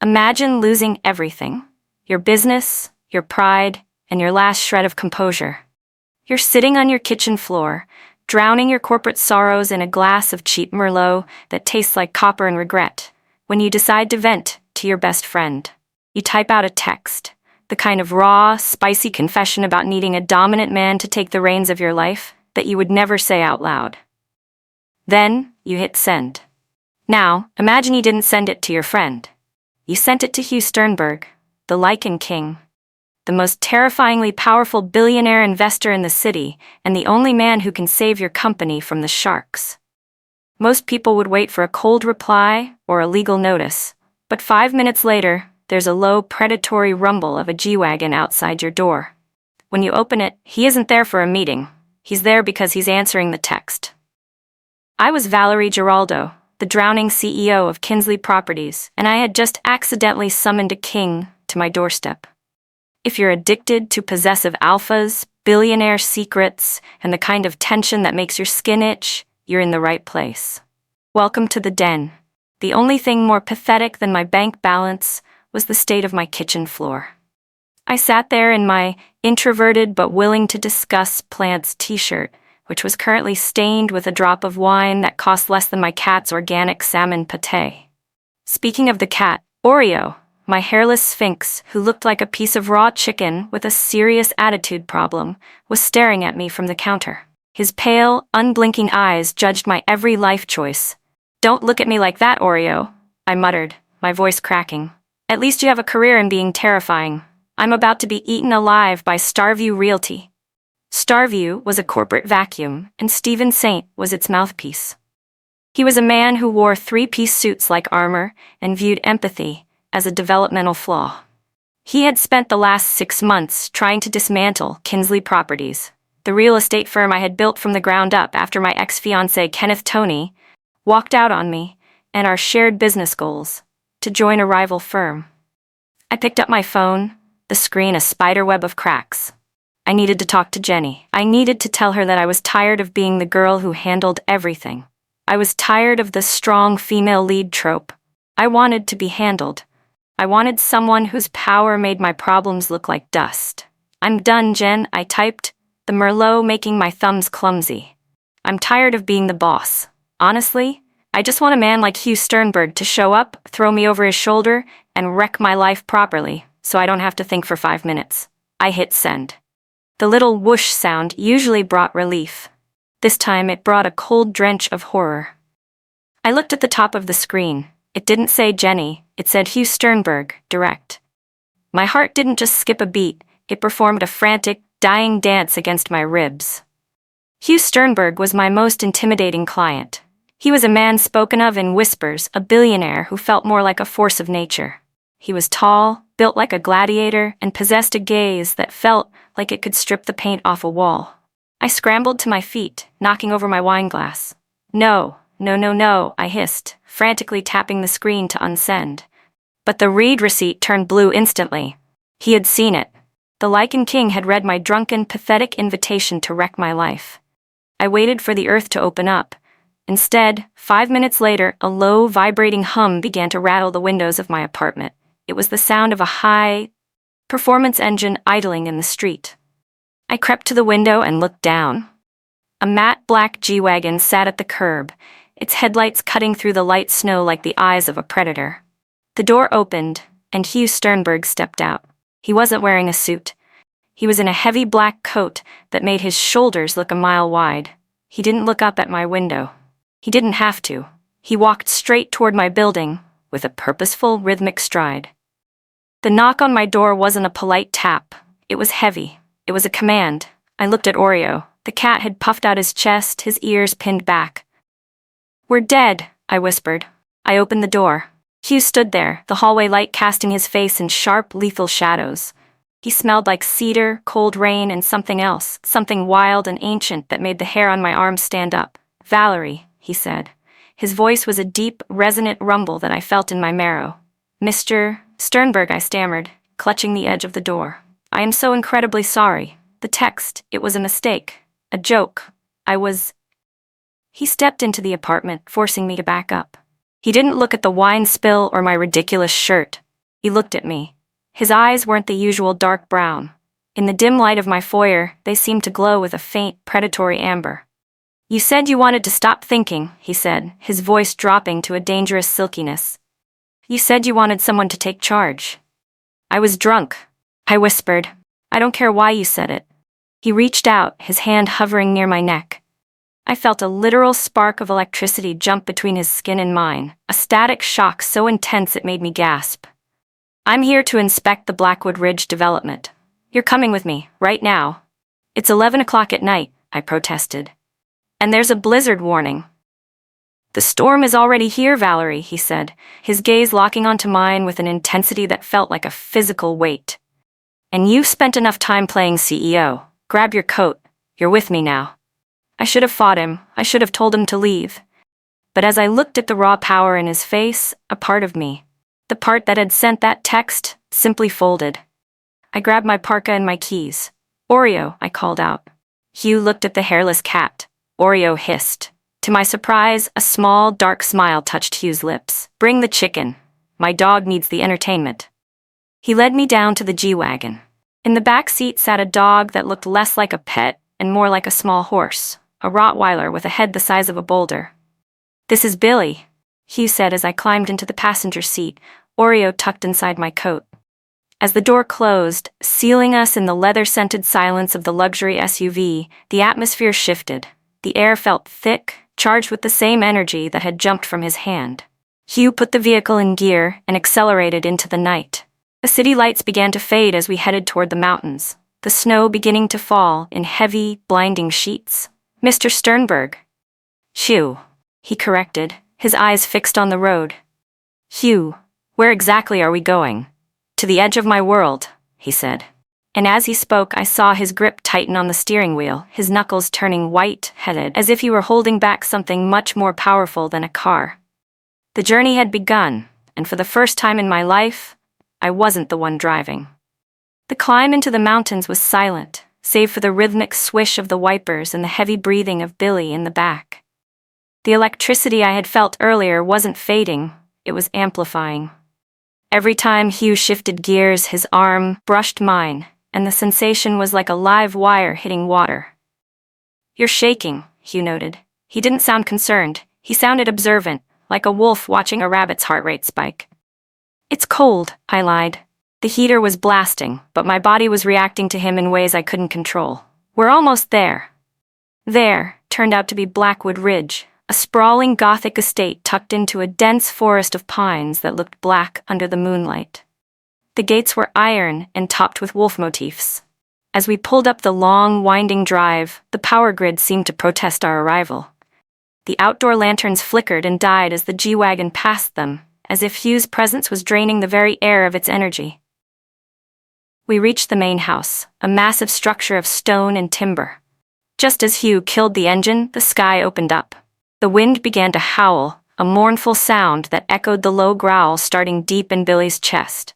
Imagine losing everything. Your business, your pride, and your last shred of composure. You're sitting on your kitchen floor, drowning your corporate sorrows in a glass of cheap Merlot that tastes like copper and regret, when you decide to vent to your best friend. You type out a text, the kind of raw, spicy confession about needing a dominant man to take the reins of your life that you would never say out loud. Then, you hit send. Now, imagine you didn't send it to your friend. You sent it to Hugh Sternberg, the Lycan King, the most terrifyingly powerful billionaire investor in the city, and the only man who can save your company from the sharks. Most people would wait for a cold reply or a legal notice, but 5 minutes later, there's a low, predatory rumble of a G-Wagon outside your door. When you open it, he isn't there for a meeting. He's there because he's answering the text. I was Valerie Giraldo, the drowning CEO of Kinsley Properties, and I had just accidentally summoned a king to my doorstep. If you're addicted to possessive alphas, billionaire secrets, and the kind of tension that makes your skin itch, you're in the right place. Welcome to the den. The only thing more pathetic than my bank balance was the state of my kitchen floor. I sat there in my introverted but willing to discuss plants t-shirt, which was currently stained with a drop of wine that cost less than my cat's organic salmon pâté. Speaking of the cat, Oreo, my hairless sphinx, who looked like a piece of raw chicken with a serious attitude problem, was staring at me from the counter. His pale, unblinking eyes judged my every life choice. "Don't look at me like that, Oreo," I muttered, my voice cracking. "At least you have a career in being terrifying. I'm about to be eaten alive by Starview Realty." Starview was a corporate vacuum, and Stephen Saint was its mouthpiece. He was a man who wore three-piece suits like armor and viewed empathy as a developmental flaw. He had spent the last 6 months trying to dismantle Kinsley Properties, the real estate firm I had built from the ground up after my ex-fiancé Kenneth Toney walked out on me and our shared business goals to join a rival firm. I picked up my phone, the screen a spiderweb of cracks. I needed to talk to Jenny. I needed to tell her that I was tired of being the girl who handled everything. I was tired of the strong female lead trope. I wanted to be handled. I wanted someone whose power made my problems look like dust. "I'm done, Jen," I typed, the Merlot making my thumbs clumsy. "I'm tired of being the boss. Honestly, I just want a man like Hugh Sternberg to show up, throw me over his shoulder, and wreck my life properly, so I don't have to think for 5 minutes." I hit send. The little whoosh sound usually brought relief. This time it brought a cold drench of horror. I looked at the top of the screen. It didn't say Jenny, it said Hugh Sternberg, direct. My heart didn't just skip a beat, it performed a frantic, dying dance against my ribs. Hugh Sternberg was my most intimidating client. He was a man spoken of in whispers, a billionaire who felt more like a force of nature. He was tall, built like a gladiator, and possessed a gaze that felt like it could strip the paint off a wall. I scrambled to my feet, knocking over my wine glass. No, I hissed, frantically tapping the screen to unsend. But the read receipt turned blue instantly. He had seen it. The Lycan King had read my drunken, pathetic invitation to wreck my life. I waited for the earth to open up. Instead, 5 minutes later, a low, vibrating hum began to rattle the windows of my apartment. It was the sound of a high-performance engine idling in the street. I crept to the window and looked down. A matte black G-Wagon sat at the curb, its headlights cutting through the light snow like the eyes of a predator. The door opened, and Hugh Sternberg stepped out. He wasn't wearing a suit. He was in a heavy black coat that made his shoulders look a mile wide. He didn't look up at my window. He didn't have to. He walked straight toward my building, with a purposeful, rhythmic stride. The knock on my door wasn't a polite tap. It was heavy. It was a command. I looked at Oreo. The cat had puffed out his chest, his ears pinned back. "We're dead," I whispered. I opened the door. Hugh stood there, the hallway light casting his face in sharp, lethal shadows. He smelled like cedar, cold rain, and something else, something wild and ancient that made the hair on my arms stand up. "Valerie," he said. His voice was a deep, resonant rumble that I felt in my marrow. "Mr. Sternberg," I stammered, clutching the edge of the door. "I am so incredibly sorry. The text, it was a mistake. A joke. He stepped into the apartment, forcing me to back up. He didn't look at the wine spill or my ridiculous shirt. He looked at me. His eyes weren't the usual dark brown. In the dim light of my foyer, they seemed to glow with a faint, predatory amber. "You said you wanted to stop thinking," he said, his voice dropping to a dangerous silkiness. "You said you wanted someone to take charge." "I was drunk," I whispered. "I don't care why you said it." He reached out, his hand hovering near my neck. I felt a literal spark of electricity jump between his skin and mine, a static shock so intense it made me gasp. "I'm here to inspect the Blackwood Ridge development. You're coming with me, right now." "It's 11 o'clock at night," I protested. "And there's a blizzard warning." "The storm is already here, Valerie," he said, his gaze locking onto mine with an intensity that felt like a physical weight. "And you've spent enough time playing CEO. Grab your coat. You're with me now." I should have fought him. I should have told him to leave. But as I looked at the raw power in his face, a part of me, the part that had sent that text, simply folded. I grabbed my parka and my keys. "Oreo," I called out. Hugh looked at the hairless cat. Oreo hissed. To my surprise, a small, dark smile touched Hugh's lips. "Bring the chicken. My dog needs the entertainment." He led me down to the G-Wagon. In the back seat sat a dog that looked less like a pet and more like a small horse, a Rottweiler with a head the size of a boulder. "This is Billy," Hugh said as I climbed into the passenger seat, Oreo tucked inside my coat. As the door closed, sealing us in the leather-scented silence of the luxury SUV, the atmosphere shifted. The air felt thick, charged with the same energy that had jumped from his hand. Hugh put the vehicle in gear and accelerated into the night. The city lights began to fade as we headed toward the mountains, the snow beginning to fall in heavy, blinding sheets. "Mr. Sternberg." "Hugh," he corrected, his eyes fixed on the road. "Hugh, where exactly are we going?" "To the edge of my world," he said. And as he spoke, I saw his grip tighten on the steering wheel, his knuckles turning white-headed, as if he were holding back something much more powerful than a car. The journey had begun, and for the first time in my life, I wasn't the one driving. The climb into the mountains was silent, save for the rhythmic swish of the wipers and the heavy breathing of Billy in the back. The electricity I had felt earlier wasn't fading, it was amplifying. Every time Hugh shifted gears, his arm brushed mine, and the sensation was like a live wire hitting water. "You're shaking," Hugh noted. He didn't sound concerned. He sounded observant, like a wolf watching a rabbit's heart rate spike. "It's cold," I lied. The heater was blasting, but my body was reacting to him in ways I couldn't control. "We're almost there." There turned out to be Blackwood Ridge, a sprawling Gothic estate tucked into a dense forest of pines that looked black under the moonlight. The gates were iron and topped with wolf motifs. As we pulled up the long, winding drive, the power grid seemed to protest our arrival. The outdoor lanterns flickered and died as the G-Wagon passed them, as if Hugh's presence was draining the very air of its energy. We reached the main house, a massive structure of stone and timber. Just as Hugh killed the engine, the sky opened up. The wind began to howl, a mournful sound that echoed the low growl starting deep in Billy's chest.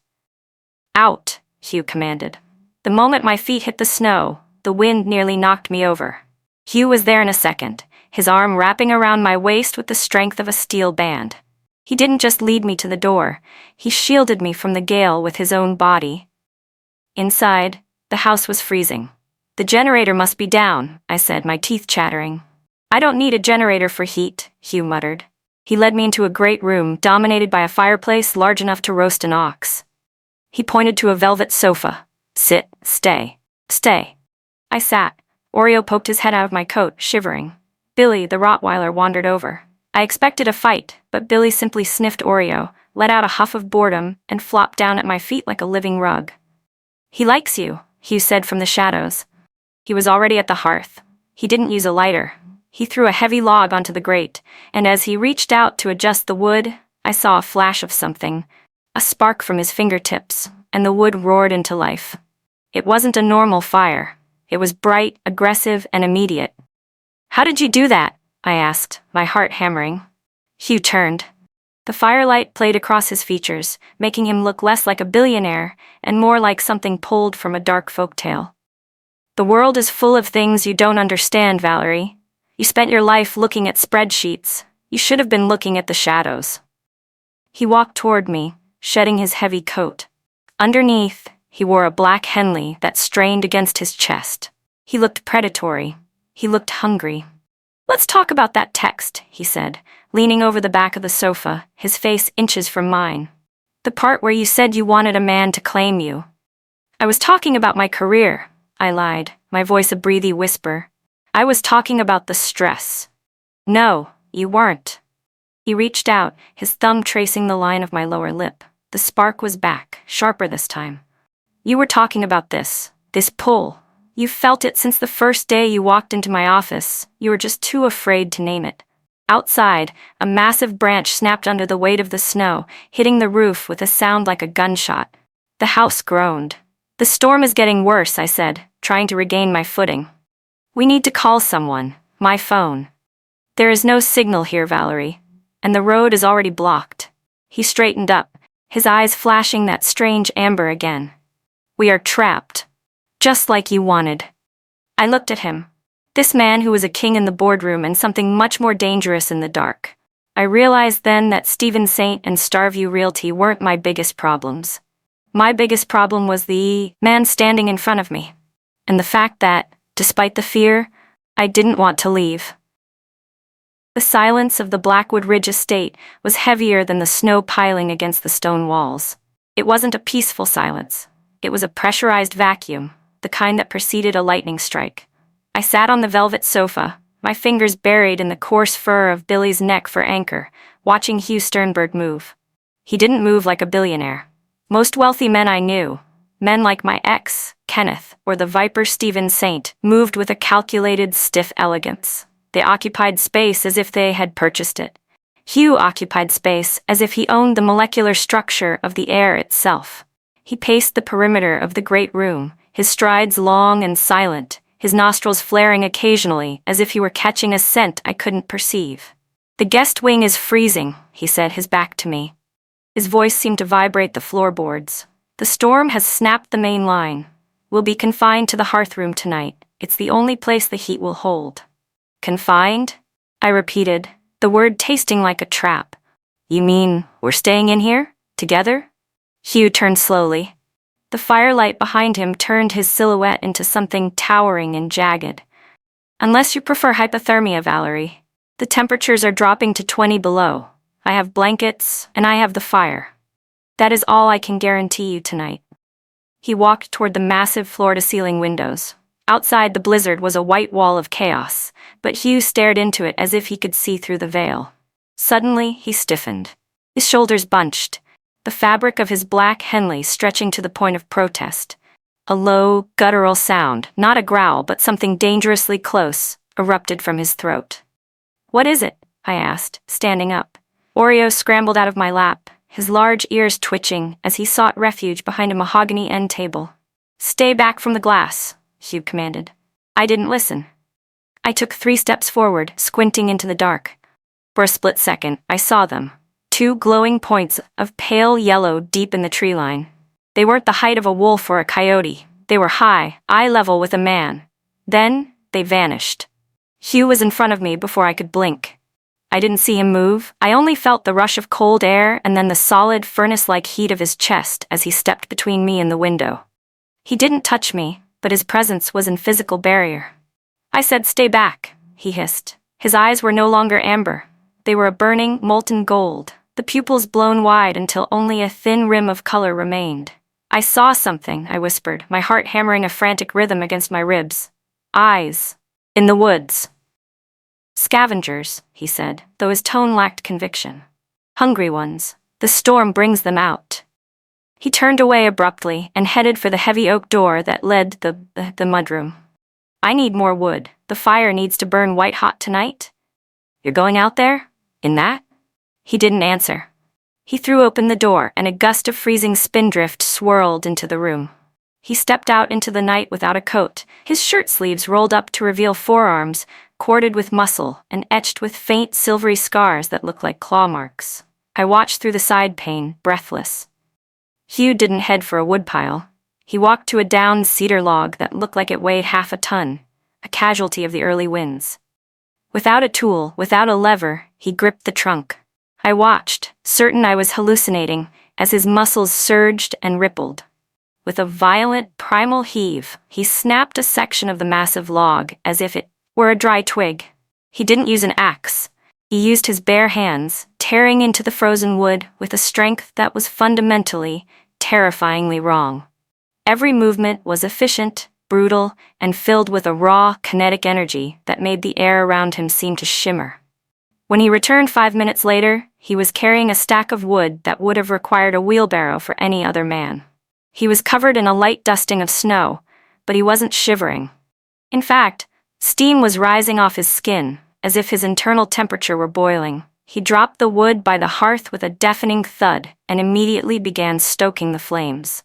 "Out," Hugh commanded. The moment my feet hit the snow, the wind nearly knocked me over. Hugh was there in a second, his arm wrapping around my waist with the strength of a steel band. He didn't just lead me to the door, he shielded me from the gale with his own body. Inside, the house was freezing. "The generator must be down," I said, my teeth chattering. "I don't need a generator for heat," Hugh muttered. He led me into a great room dominated by a fireplace large enough to roast an ox. He pointed to a velvet sofa. "Sit, stay." I sat. Oreo poked his head out of my coat, shivering. Billy, the Rottweiler, wandered over. I expected a fight, but Billy simply sniffed Oreo, let out a huff of boredom, and flopped down at my feet like a living rug. "He likes you," Hugh said from the shadows. He was already at the hearth. He didn't use a lighter. He threw a heavy log onto the grate, and as he reached out to adjust the wood, I saw a flash of something. A spark from his fingertips, and the wood roared into life. It wasn't a normal fire. It was bright, aggressive, and immediate. "How did you do that?" I asked, my heart hammering. Hugh turned. The firelight played across his features, making him look less like a billionaire and more like something pulled from a dark folktale. "The world is full of things you don't understand, Valerie. You spent your life looking at spreadsheets. You should have been looking at the shadows." He walked toward me, shedding his heavy coat. Underneath, he wore a black Henley that strained against his chest. He looked predatory. He looked hungry. "Let's talk about that text," he said, leaning over the back of the sofa, his face inches from mine. "The part where you said you wanted a man to claim you." "I was talking about my career," I lied, my voice a breathy whisper. "I was talking about the stress." "No, you weren't." He reached out, his thumb tracing the line of my lower lip. The spark was back, sharper this time. "You were talking about this pull. You felt it since the first day you walked into my office. You were just too afraid to name it." Outside, a massive branch snapped under the weight of the snow, hitting the roof with a sound like a gunshot. The house groaned. "The storm is getting worse," I said, trying to regain my footing. "We need to call someone. My phone." "There is no signal here, Valerie, and the road is already blocked." He straightened up, his eyes flashing that strange amber again. "We are trapped. Just like you wanted." I looked at him. This man who was a king in the boardroom and something much more dangerous in the dark. I realized then that Stephen Saint and Starview Realty weren't my biggest problems. My biggest problem was the man standing in front of me. And the fact that, despite the fear, I didn't want to leave. The silence of the Blackwood Ridge estate was heavier than the snow piling against the stone walls. It wasn't a peaceful silence. It was a pressurized vacuum, the kind that preceded a lightning strike. I sat on the velvet sofa, my fingers buried in the coarse fur of Billy's neck for anchor, watching Hugh Sternberg move. He didn't move like a billionaire. Most wealthy men I knew, men like my ex, Kenneth, or the Viper Stephen Saint, moved with a calculated, stiff elegance. They occupied space as if they had purchased it. Hugh occupied space as if he owned the molecular structure of the air itself. He paced the perimeter of the great room, his strides long and silent, his nostrils flaring occasionally as if he were catching a scent I couldn't perceive. "The guest wing is freezing," he said, his back to me. His voice seemed to vibrate the floorboards. "The storm has snapped the main line. We'll be confined to the hearth room tonight. It's the only place the heat will hold." "Confined?" I repeated, the word tasting like a trap. "You mean we're staying in here? Together?" Hugh turned slowly. The firelight behind him turned his silhouette into something towering and jagged. "Unless you prefer hypothermia, Valerie. The temperatures are dropping to 20 below. I have blankets, and I have the fire. That is all I can guarantee you tonight." He walked toward the massive floor-to-ceiling windows. Outside the blizzard was a white wall of chaos, but Hugh stared into it as if he could see through the veil. Suddenly, he stiffened. His shoulders bunched, the fabric of his black Henley stretching to the point of protest. A low, guttural sound, not a growl but something dangerously close, erupted from his throat. "What is it?" I asked, standing up. Oreo scrambled out of my lap, his large ears twitching as he sought refuge behind a mahogany end table. "Stay back from the glass," Hugh commanded. I didn't listen. I took 3 steps forward, squinting into the dark. For a split second, I saw them. 2 glowing points of pale yellow deep in the tree line. They weren't the height of a wolf or a coyote. They were high, eye level with a man. Then, they vanished. Hugh was in front of me before I could blink. I didn't see him move. I only felt the rush of cold air and then the solid, furnace-like heat of his chest as he stepped between me and the window. He didn't touch me, but his presence was an physical barrier. I said, "Stay back," he hissed. His eyes were no longer amber. They were a burning, molten gold, the pupils blown wide until only a thin rim of color remained. "I saw something," I whispered, my heart hammering a frantic rhythm against my ribs. "Eyes. In the woods." "Scavengers," he said, though his tone lacked conviction. "Hungry ones. The storm brings them out." He turned away abruptly and headed for the heavy oak door that led to the mudroom. "I need more wood. The fire needs to burn white hot tonight." "You're going out there? In that?" He didn't answer. He threw open the door and a gust of freezing spindrift swirled into the room. He stepped out into the night without a coat, his shirt sleeves rolled up to reveal forearms, corded with muscle and etched with faint silvery scars that looked like claw marks. I watched through the side pane, breathless. Hugh didn't head for a woodpile. He walked to a downed cedar log that looked like it weighed half a ton, a casualty of the early winds. Without a tool, without a lever, he gripped the trunk. I watched, certain I was hallucinating, as his muscles surged and rippled. With a violent, primal heave, he snapped a section of the massive log as if it were a dry twig. He didn't use an axe. He used his bare hands, tearing into the frozen wood with a strength that was fundamentally, terrifyingly wrong. Every movement was efficient, brutal, and filled with a raw, kinetic energy that made the air around him seem to shimmer. When he returned 5 minutes later, he was carrying a stack of wood that would have required a wheelbarrow for any other man. He was covered in a light dusting of snow, but he wasn't shivering. In fact, steam was rising off his skin, as if his internal temperature were boiling. He dropped the wood by the hearth with a deafening thud and immediately began stoking the flames.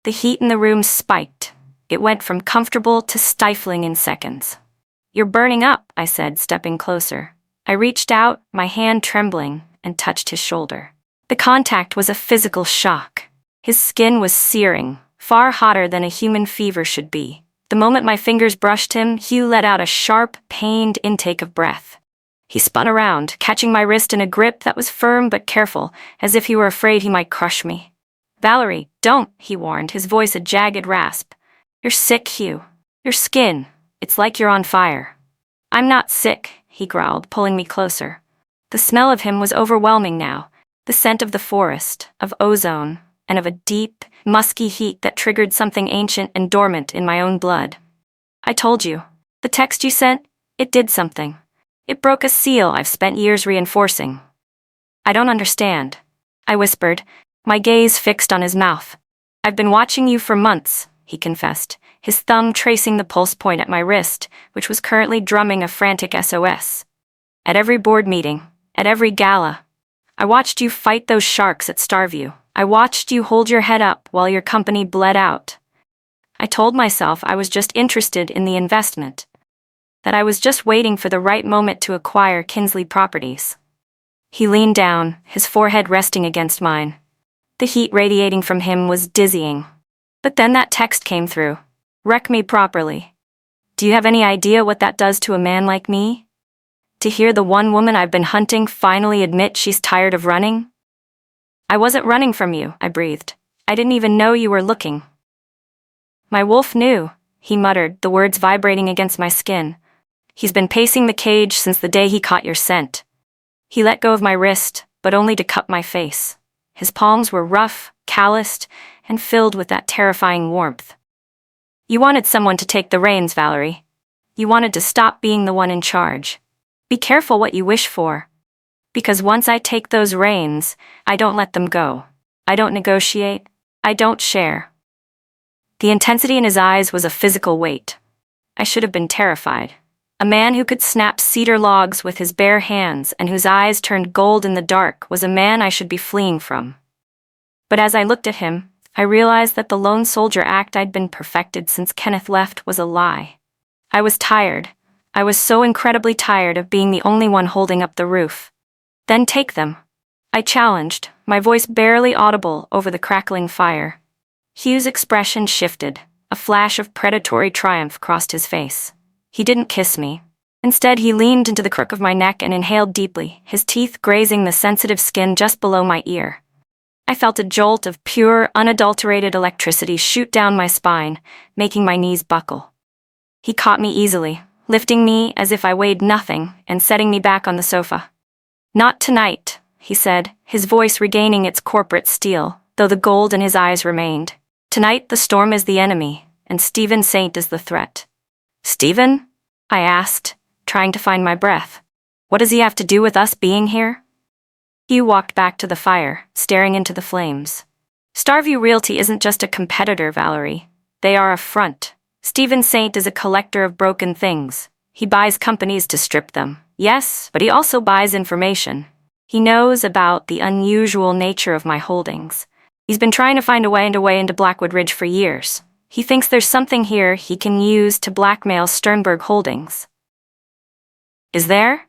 The heat in the room spiked. It went from comfortable to stifling in seconds. "You're burning up," I said, stepping closer. I reached out, my hand trembling, and touched his shoulder. The contact was a physical shock. His skin was searing, far hotter than a human fever should be. The moment my fingers brushed him, Hugh let out a sharp, pained intake of breath. He spun around, catching my wrist in a grip that was firm but careful, as if he were afraid he might crush me. "Valerie, don't," he warned, his voice a jagged rasp. "You're sick, Hugh. Your skin, it's like you're on fire." "I'm not sick," he growled, pulling me closer. The smell of him was overwhelming now, the scent of the forest, of ozone, and of a deep, musky heat that triggered something ancient and dormant in my own blood. "I told you. The text you sent, it did something. It broke a seal I've spent years reinforcing." "I don't understand," I whispered, my gaze fixed on his mouth. "I've been watching you for months," he confessed, his thumb tracing the pulse point at my wrist, which was currently drumming a frantic SOS. "At every board meeting, at every gala. I watched you fight those sharks at Starview. I watched you hold your head up while your company bled out. I told myself I was just interested in the investment, that I was just waiting for the right moment to acquire Kinsley Properties." He leaned down, his forehead resting against mine. The heat radiating from him was dizzying. But then that text came through. "Wreck me properly." Do you have any idea what that does to a man like me? To hear the one woman I've been hunting finally admit she's tired of running? "I wasn't running from you," I breathed. "I didn't even know you were looking." "My wolf knew," he muttered, the words vibrating against my skin. "He's been pacing the cage since the day he caught your scent." He let go of my wrist, but only to cup my face. His palms were rough, calloused, and filled with that terrifying warmth. "You wanted someone to take the reins, Valerie. You wanted to stop being the one in charge. Be careful what you wish for. Because once I take those reins, I don't let them go. I don't negotiate. I don't share." The intensity in his eyes was a physical weight. I should have been terrified. A man who could snap cedar logs with his bare hands and whose eyes turned gold in the dark was a man I should be fleeing from. But as I looked at him, I realized that the lone soldier act I'd been perfected since Kenneth left was a lie. I was tired. I was so incredibly tired of being the only one holding up the roof. "Then take them," I challenged, my voice barely audible over the crackling fire. Hugh's expression shifted. A flash of predatory triumph crossed his face. He didn't kiss me. Instead, he leaned into the crook of my neck and inhaled deeply, his teeth grazing the sensitive skin just below my ear. I felt a jolt of pure, unadulterated electricity shoot down my spine, making my knees buckle. He caught me easily, lifting me as if I weighed nothing and setting me back on the sofa. "Not tonight," he said, his voice regaining its corporate steel, though the gold in his eyes remained. "Tonight the storm is the enemy, and Stephen Saint is the threat." "Stephen?" I asked, trying to find my breath. "What does he have to do with us being here?" Hugh walked back to the fire, staring into the flames. "Starview Realty isn't just a competitor, Valerie. They are a front. Stephen Saint is a collector of broken things. He buys companies to strip them. Yes, but he also buys information. He knows about the unusual nature of my holdings. He's been trying to find a way into Blackwood Ridge for years. He thinks there's something here he can use to blackmail Sternberg Holdings." "Is there?"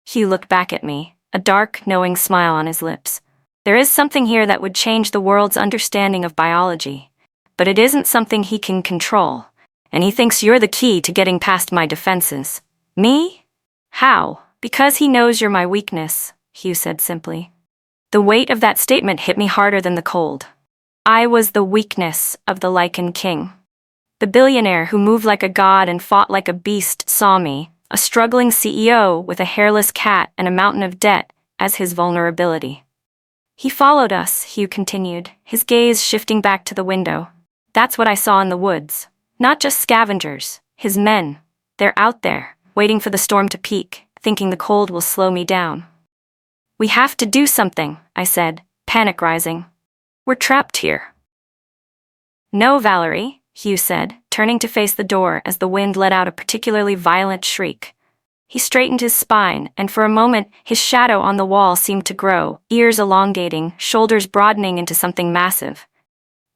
Hugh looked back at me, a dark, knowing smile on his lips. "There is something here that would change the world's understanding of biology, but it isn't something he can control, and he thinks you're the key to getting past my defenses." "Me? How?" "Because he knows you're my weakness," Hugh said simply. The weight of that statement hit me harder than the cold. I was the weakness of the Lycan King. The billionaire who moved like a god and fought like a beast saw me, a struggling CEO with a hairless cat and a mountain of debt, as his vulnerability. He followed us, Hugh continued, his gaze shifting back to the window. That's what I saw in the woods. Not just scavengers, his men. They're out there, waiting for the storm to peak, thinking the cold will slow me down. We have to do something, I said, panic rising. We're trapped here. No, Valerie, Hugh said, turning to face the door as the wind let out a particularly violent shriek. He straightened his spine, and for a moment his shadow on the wall seemed to grow, ears elongating, shoulders broadening into something massive.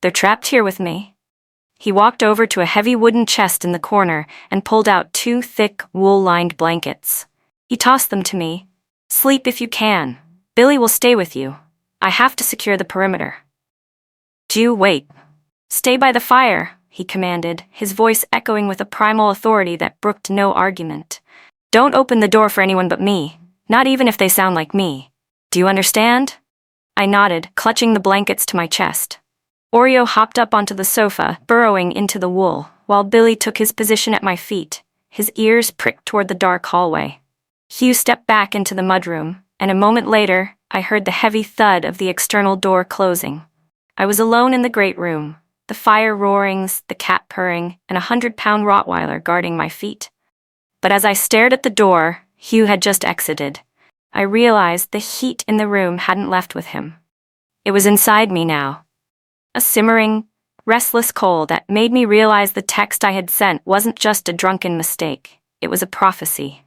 They're trapped here with me. He walked over to a heavy wooden chest in the corner and pulled out 2 thick, wool-lined blankets. He tossed them to me. Sleep if you can. Billy will stay with you. I have to secure the perimeter. Ju, wait. Stay by the fire, he commanded, his voice echoing with a primal authority that brooked no argument. Don't open the door for anyone but me, not even if they sound like me. Do you understand? I nodded, clutching the blankets to my chest. Oreo hopped up onto the sofa, burrowing into the wool, while Billy took his position at my feet, his ears pricked toward the dark hallway. Hugh stepped back into the mudroom, and a moment later, I heard the heavy thud of the external door closing. I was alone in the great room, the fire roarings, the cat purring, and a 100-pound Rottweiler guarding my feet. But as I stared at the door, Hugh had just exited. I realized the heat in the room hadn't left with him. It was inside me now. A simmering, restless cold that made me realize the text I had sent wasn't just a drunken mistake. It was a prophecy.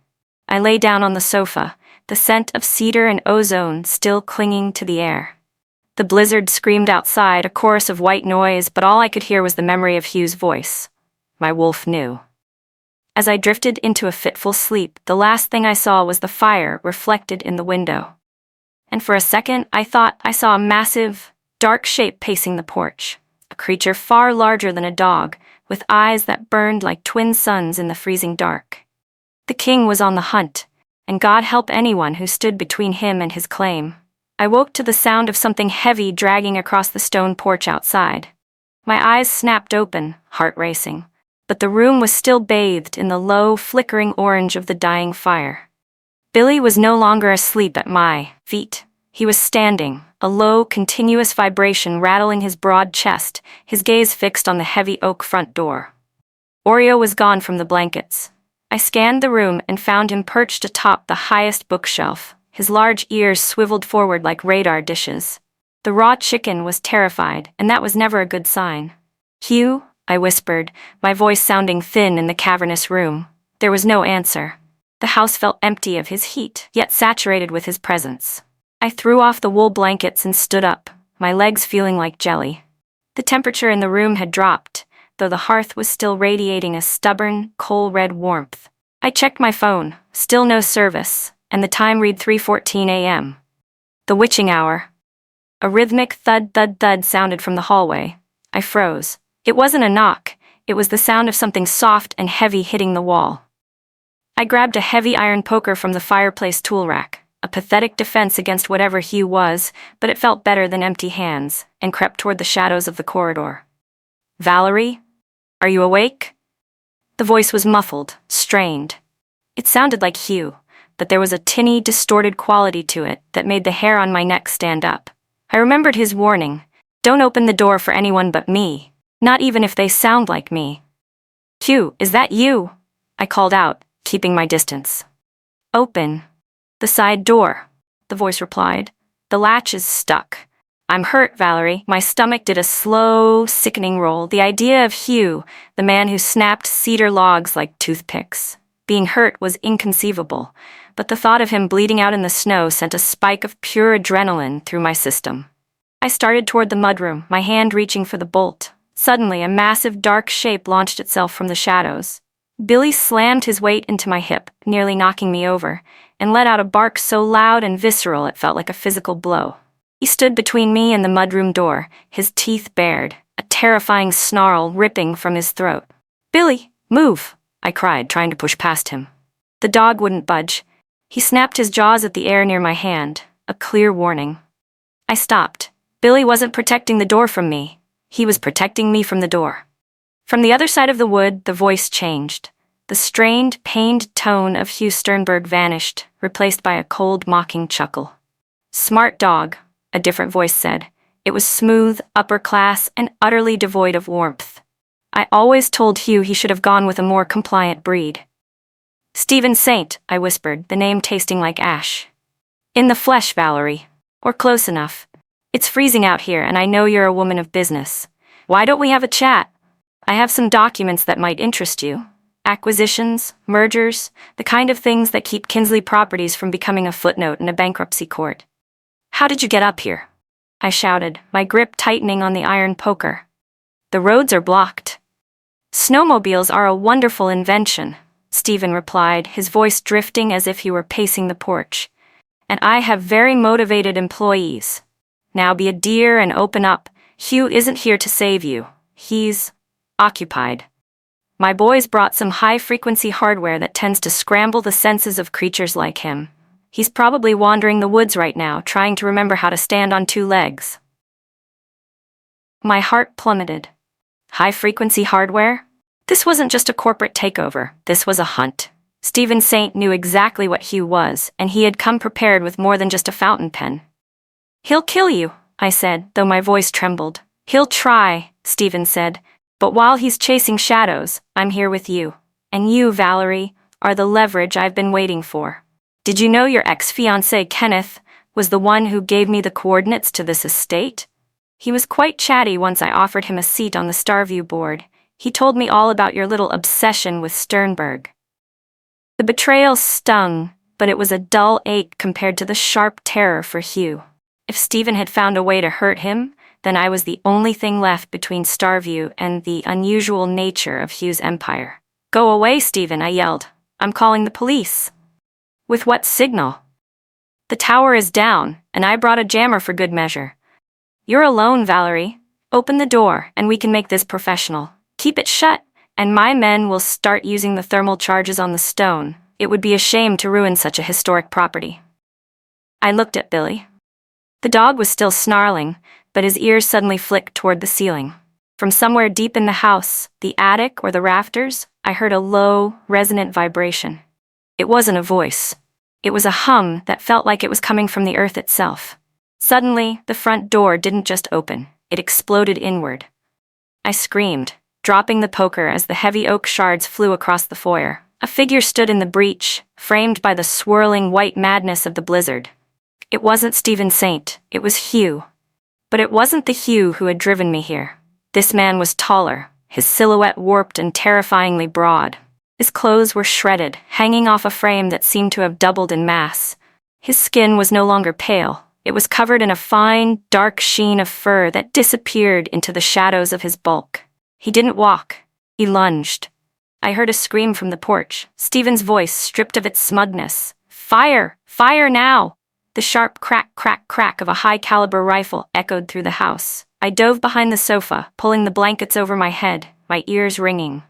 I lay down on the sofa, the scent of cedar and ozone still clinging to the air. The blizzard screamed outside, a chorus of white noise, but all I could hear was the memory of Hugh's voice. My wolf knew. As I drifted into a fitful sleep, the last thing I saw was the fire reflected in the window. And for a second, I thought I saw a massive, dark shape pacing the porch, a creature far larger than a dog, with eyes that burned like twin suns in the freezing dark. The king was on the hunt, and God help anyone who stood between him and his claim. I woke to the sound of something heavy dragging across the stone porch outside. My eyes snapped open, heart racing, but the room was still bathed in the low, flickering orange of the dying fire. Billy was no longer asleep at my feet. He was standing, a low, continuous vibration rattling his broad chest, his gaze fixed on the heavy oak front door. Oreo was gone from the blankets. I scanned the room and found him perched atop the highest bookshelf, his large ears swiveled forward like radar dishes. The raw chicken was terrified, and that was never a good sign. Hugh, I whispered, my voice sounding thin in the cavernous room. There was no answer. The house felt empty of his heat, yet saturated with his presence. I threw off the wool blankets and stood up, my legs feeling like jelly. The temperature in the room had dropped, though the hearth was still radiating a stubborn, coal-red warmth. I checked my phone, still no service, and the time read 3:14 a.m. The witching hour. A rhythmic thud-thud-thud sounded from the hallway. I froze. It wasn't a knock, it was the sound of something soft and heavy hitting the wall. I grabbed a heavy iron poker from the fireplace tool rack, a pathetic defense against whatever Hugh was, but it felt better than empty hands, and crept toward the shadows of the corridor. Valerie? Are you awake? The voice was muffled, strained. It sounded like Hugh, but there was a tinny, distorted quality to it that made the hair on my neck stand up. I remembered his warning, don't open the door for anyone but me, not even if they sound like me. Hugh, is that you? I called out, keeping my distance. Open. The side door, the voice replied. The latch is stuck. I'm hurt, Valerie. My stomach did a slow, sickening roll. The idea of Hugh, the man who snapped cedar logs like toothpicks, being hurt was inconceivable, but the thought of him bleeding out in the snow sent a spike of pure adrenaline through my system. I started toward the mudroom, my hand reaching for the bolt. Suddenly, a massive dark shape launched itself from the shadows. Billy slammed his weight into my hip, nearly knocking me over, and let out a bark so loud and visceral it felt like a physical blow. He stood between me and the mudroom door, his teeth bared, a terrifying snarl ripping from his throat. Billy, move! I cried, trying to push past him. The dog wouldn't budge. He snapped his jaws at the air near my hand, a clear warning. I stopped. Billy wasn't protecting the door from me. He was protecting me from the door. From the other side of the wood, the voice changed. The strained, pained tone of Hugh Sternberg vanished, replaced by a cold, mocking chuckle. "Smart dog," a different voice said. It was smooth, upper class, and utterly devoid of warmth. I always told Hugh he should have gone with a more compliant breed. "Stephen Saint," I whispered, the name tasting like ash. "In the flesh, Valerie. Or close enough. It's freezing out here, and I know you're a woman of business. Why don't we have a chat? I have some documents that might interest you. Acquisitions, mergers, the kind of things that keep Kinsley Properties from becoming a footnote in a bankruptcy court." "How did you get up here?" I shouted, my grip tightening on the iron poker. "The roads are blocked." "Snowmobiles are a wonderful invention," Stephen replied, his voice drifting as if he were pacing the porch. "And I have very motivated employees. Now be a dear and open up. Hugh isn't here to save you. He's occupied. My boys brought some high-frequency hardware that tends to scramble the senses of creatures like him. He's probably wandering the woods right now, trying to remember how to stand on two legs." My heart plummeted. High-frequency hardware? This wasn't just a corporate takeover, this was a hunt. Stephen Saint knew exactly what Hugh was, and he had come prepared with more than just a fountain pen. "He'll kill you," I said, though my voice trembled. "He'll try," Stephen said, "but while he's chasing shadows, I'm here with you. And you, Valerie, are the leverage I've been waiting for. Did you know your ex-fiancé, Kenneth, was the one who gave me the coordinates to this estate? He was quite chatty once I offered him a seat on the Starview board. He told me all about your little obsession with Sternberg." The betrayal stung, but it was a dull ache compared to the sharp terror for Hugh. If Stephen had found a way to hurt him, then I was the only thing left between Starview and the unusual nature of Hugh's empire. "Go away, Stephen," I yelled. "I'm calling the police." "With what signal?" "The tower is down, and I brought a jammer for good measure." "You're alone, Valerie. Open the door, and we can make this professional. Keep it shut, and my men will start using the thermal charges on the stone. It would be a shame to ruin such a historic property." I looked at Billy. The dog was still snarling, but his ears suddenly flicked toward the ceiling. From somewhere deep in the house, the attic or the rafters, I heard a low, resonant vibration. It wasn't a voice. It was a hum that felt like it was coming from the earth itself. Suddenly, the front door didn't just open, it exploded inward. I screamed, dropping the poker as the heavy oak shards flew across the foyer. A figure stood in the breach, framed by the swirling white madness of the blizzard. It wasn't Stephen Saint, it was Hugh. But it wasn't the Hugh who had driven me here. This man was taller, his silhouette warped and terrifyingly broad. His clothes were shredded, hanging off a frame that seemed to have doubled in mass. His skin was no longer pale. It was covered in a fine, dark sheen of fur that disappeared into the shadows of his bulk. He didn't walk. He lunged. I heard a scream from the porch, Stephen's voice stripped of its smugness. "Fire! Fire now!" The sharp crack, crack, crack of a high-caliber rifle echoed through the house. I dove behind the sofa, pulling the blankets over my head, my ears ringing.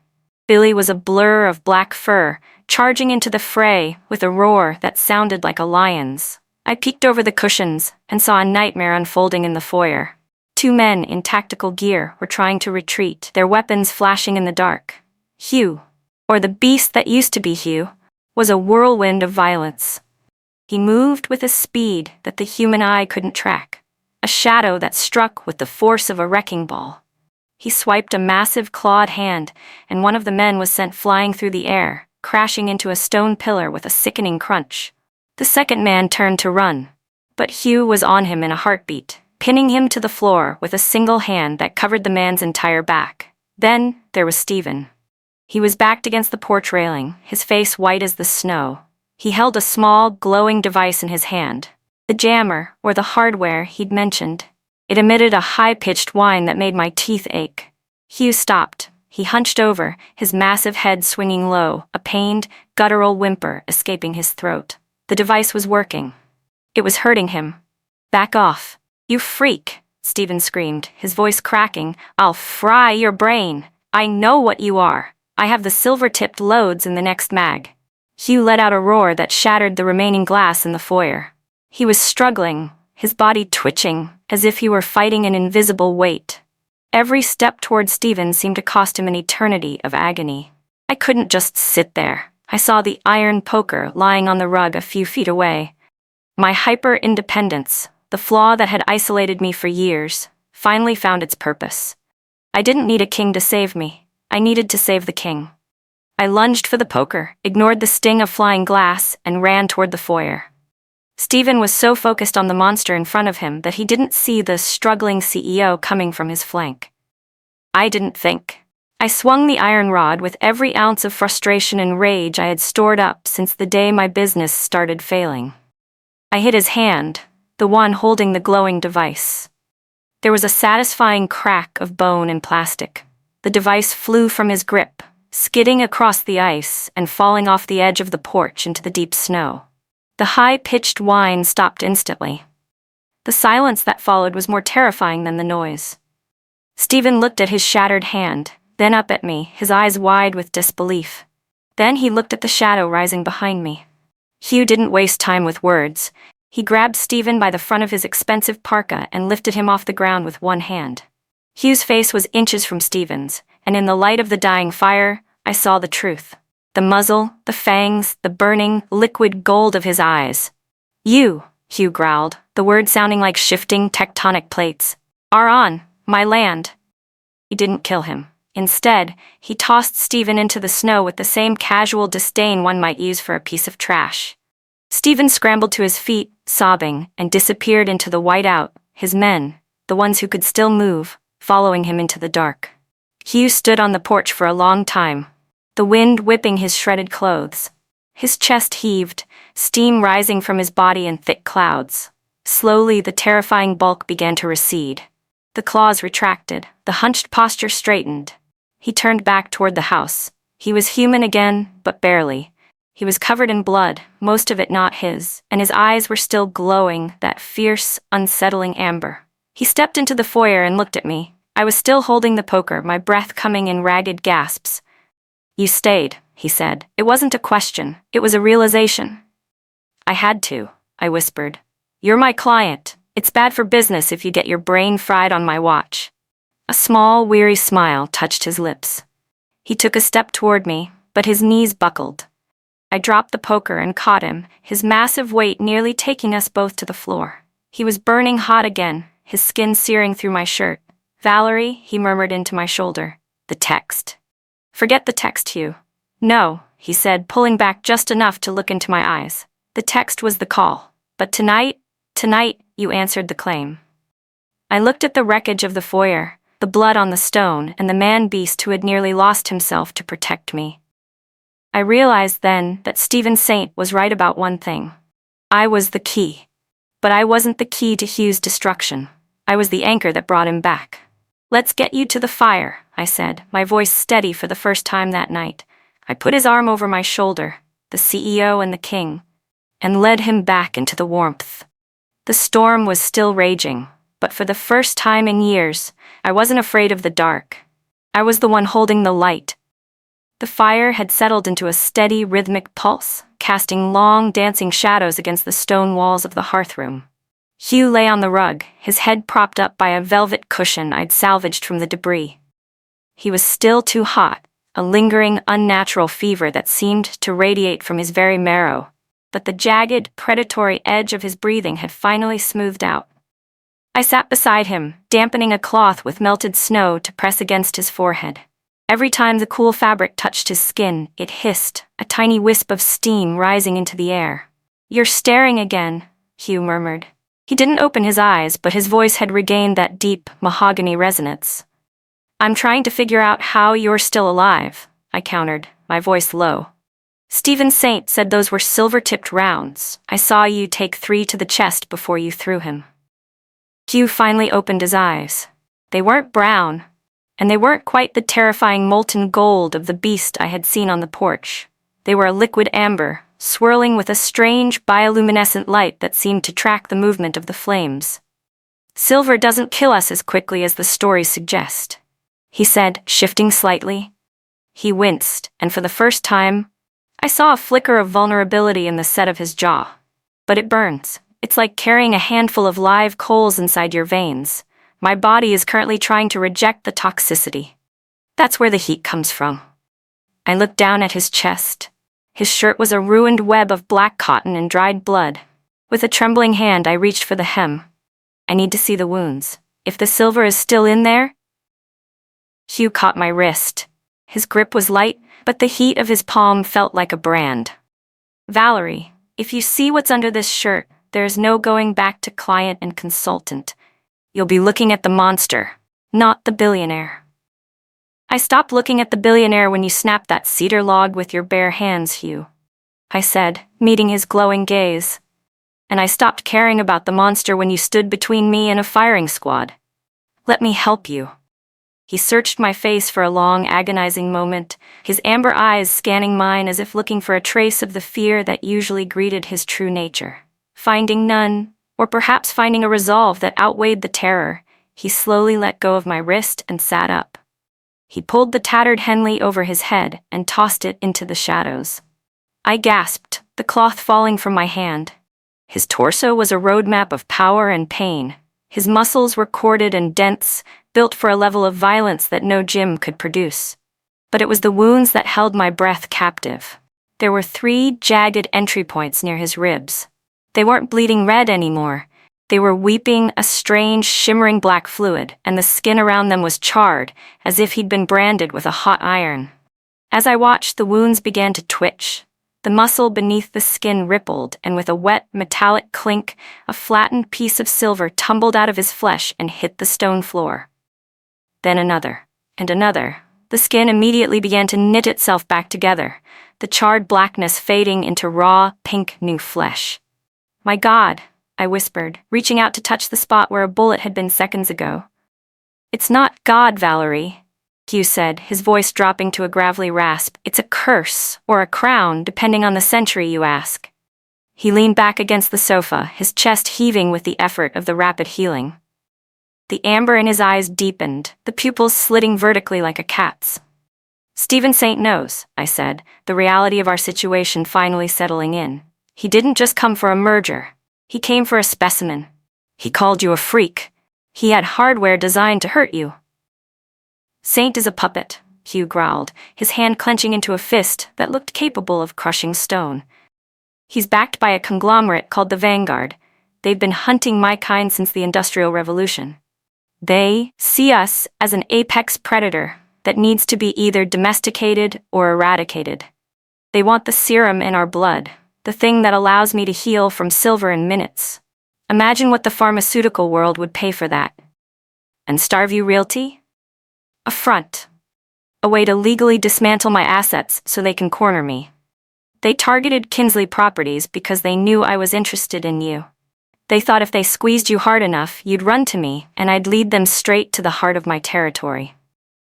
Billy was a blur of black fur, charging into the fray with a roar that sounded like a lion's. I peeked over the cushions and saw a nightmare unfolding in the foyer. Two men in tactical gear were trying to retreat, their weapons flashing in the dark. Hugh, or the beast that used to be Hugh, was a whirlwind of violence. He moved with a speed that the human eye couldn't track, a shadow that struck with the force of a wrecking ball. He swiped a massive clawed hand, and one of the men was sent flying through the air, crashing into a stone pillar with a sickening crunch. The second man turned to run, but Hugh was on him in a heartbeat, pinning him to the floor with a single hand that covered the man's entire back. Then there was Stephen. He was backed against the porch railing, his face white as the snow. He held a small, glowing device in his hand, the jammer, or the hardware he'd mentioned. It emitted a high-pitched whine that made my teeth ache. Hugh stopped. He hunched over, his massive head swinging low, a pained, guttural whimper escaping his throat. The device was working. It was hurting him. "Back off. You freak," Stephen screamed, his voice cracking. "I'll fry your brain. I know what you are. I have the silver-tipped loads in the next mag." Hugh let out a roar that shattered the remaining glass in the foyer. He was struggling, his body twitching, as if he were fighting an invisible weight. Every step toward Stephen seemed to cost him an eternity of agony. I couldn't just sit there. I saw the iron poker lying on the rug a few feet away. My hyper-independence, the flaw that had isolated me for years, finally found its purpose. I didn't need a king to save me. I needed to save the king. I lunged for the poker, ignored the sting of flying glass, and ran toward the foyer. Stephen was so focused on the monster in front of him that he didn't see the struggling CEO coming from his flank. I didn't think. I swung the iron rod with every ounce of frustration and rage I had stored up since the day my business started failing. I hit his hand, the one holding the glowing device. There was a satisfying crack of bone and plastic. The device flew from his grip, skidding across the ice and falling off the edge of the porch into the deep snow. The high-pitched whine stopped instantly. The silence that followed was more terrifying than the noise. Stephen looked at his shattered hand, then up at me, his eyes wide with disbelief. Then he looked at the shadow rising behind me. Hugh didn't waste time with words. He grabbed Stephen by the front of his expensive parka and lifted him off the ground with one hand. Hugh's face was inches from Stephen's, and in the light of the dying fire, I saw the truth. The muzzle, the fangs, the burning, liquid gold of his eyes. "You," Hugh growled, the words sounding like shifting tectonic plates, "are on my land." He didn't kill him. Instead, he tossed Stephen into the snow with the same casual disdain one might use for a piece of trash. Stephen scrambled to his feet, sobbing, and disappeared into the whiteout, his men, the ones who could still move, following him into the dark. Hugh stood on the porch for a long time, the wind whipping his shredded clothes. His chest heaved, steam rising from his body in thick clouds. Slowly, the terrifying bulk began to recede. The claws retracted, the hunched posture straightened. He turned back toward the house. He was human again, but barely. He was covered in blood, most of it not his, and his eyes were still glowing, that fierce, unsettling amber. He stepped into the foyer and looked at me. I was still holding the poker, my breath coming in ragged gasps. "You stayed," he said. It wasn't a question, it was a realization. "I had to," I whispered. "You're my client. It's bad for business if you get your brain fried on my watch." A small, weary smile touched his lips. He took a step toward me, but his knees buckled. I dropped the poker and caught him, his massive weight nearly taking us both to the floor. He was burning hot again, his skin searing through my shirt. "Valerie," he murmured into my shoulder. "The text." "Forget the text, Hugh." "No," he said, pulling back just enough to look into my eyes. "The text was the call. But tonight, you answered the claim." I looked at the wreckage of the foyer, the blood on the stone, and the man-beast who had nearly lost himself to protect me. I realized then that Stephen Saint was right about one thing. I was the key. But I wasn't the key to Hugh's destruction. I was the anchor that brought him back. "Let's get you to the fire," I said, my voice steady for the first time that night. I put his arm over my shoulder, the CEO and the king, and led him back into the warmth. The storm was still raging, but for the first time in years, I wasn't afraid of the dark. I was the one holding the light. The fire had settled into a steady, rhythmic pulse, casting long, dancing shadows against the stone walls of the hearthroom. Hugh lay on the rug, his head propped up by a velvet cushion I'd salvaged from the debris. He was still too hot, a lingering, unnatural fever that seemed to radiate from his very marrow, but the jagged, predatory edge of his breathing had finally smoothed out. I sat beside him, dampening a cloth with melted snow to press against his forehead. Every time the cool fabric touched his skin, it hissed, a tiny wisp of steam rising into the air. "You're staring again," Hugh murmured. He didn't open his eyes, but his voice had regained that deep, mahogany resonance. "I'm trying to figure out how you're still alive," I countered, my voice low. "Stephen Saint said those were silver-tipped rounds. I saw you take 3 to the chest before you threw him." Hugh finally opened his eyes. They weren't brown, and they weren't quite the terrifying molten gold of the beast I had seen on the porch. They were a liquid amber, swirling with a strange bioluminescent light that seemed to track the movement of the flames. "Silver doesn't kill us as quickly as the stories suggest," he said, shifting slightly. He winced, and for the first time, I saw a flicker of vulnerability in the set of his jaw. "But it burns. It's like carrying a handful of live coals inside your veins. My body is currently trying to reject the toxicity. That's where the heat comes from. I looked down at his chest. His shirt was a ruined web of black cotton and dried blood. With a trembling hand, I reached for the hem. I need to see the wounds. If the silver is still in there. Hugh caught my wrist. His grip was light, but the heat of his palm felt like a brand. Valerie, if you see what's under this shirt, there is no going back to client and consultant. You'll be looking at the monster, not the billionaire. I stopped looking at the billionaire when you snapped that cedar log with your bare hands, Hugh, I said, meeting his glowing gaze. And I stopped caring about the monster when you stood between me and a firing squad. Let me help you. He searched my face for a long, agonizing moment, his amber eyes scanning mine as if looking for a trace of the fear that usually greeted his true nature. Finding none, or perhaps finding a resolve that outweighed the terror, he slowly let go of my wrist and sat up. He pulled the tattered Henley over his head and tossed it into the shadows. I gasped, the cloth falling from my hand. His torso was a roadmap of power and pain. His muscles were corded and dense, built for a level of violence that no gym could produce. But it was the wounds that held my breath captive. There were 3 jagged entry points near his ribs. They weren't bleeding red anymore. They were weeping a strange, shimmering black fluid, and the skin around them was charred, as if he'd been branded with a hot iron. As I watched, the wounds began to twitch. The muscle beneath the skin rippled, and with a wet, metallic clink, a flattened piece of silver tumbled out of his flesh and hit the stone floor. Then another, and another. The skin immediately began to knit itself back together, the charred blackness fading into raw, pink new flesh. My God, I whispered, reaching out to touch the spot where a bullet had been seconds ago. It's not God, Valerie, Hugh said, his voice dropping to a gravelly rasp. It's a curse, or a crown, depending on the century you ask. He leaned back against the sofa, his chest heaving with the effort of the rapid healing. The amber in his eyes deepened, the pupils slitting vertically like a cat's. Stephen Saint knows, I said, the reality of our situation finally settling in. He didn't just come for a merger. He came for a specimen. He called you a freak. He had hardware designed to hurt you. Saint is a puppet, Hugh growled, his hand clenching into a fist that looked capable of crushing stone. He's backed by a conglomerate called the Vanguard. They've been hunting my kind since the Industrial Revolution. They see us as an apex predator that needs to be either domesticated or eradicated. They want the serum in our blood, the thing that allows me to heal from silver in minutes. Imagine what the pharmaceutical world would pay for that. And Starview Realty? A front. A way to legally dismantle my assets so they can corner me. They targeted Kinsley Properties because they knew I was interested in you. They thought if they squeezed you hard enough, you'd run to me, and I'd lead them straight to the heart of my territory.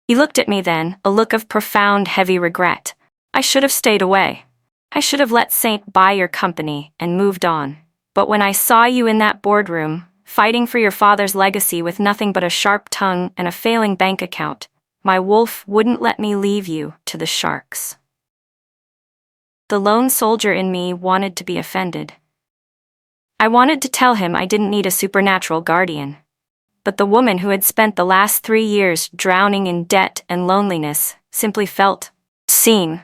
He looked at me then, a look of profound, heavy regret. I should have stayed away. I should have let Saint buy your company and moved on. But when I saw you in that boardroom, fighting for your father's legacy with nothing but a sharp tongue and a failing bank account, my wolf wouldn't let me leave you to the sharks. The lone soldier in me wanted to be offended. I wanted to tell him I didn't need a supernatural guardian. But the woman who had spent the last 3 years drowning in debt and loneliness simply felt seen.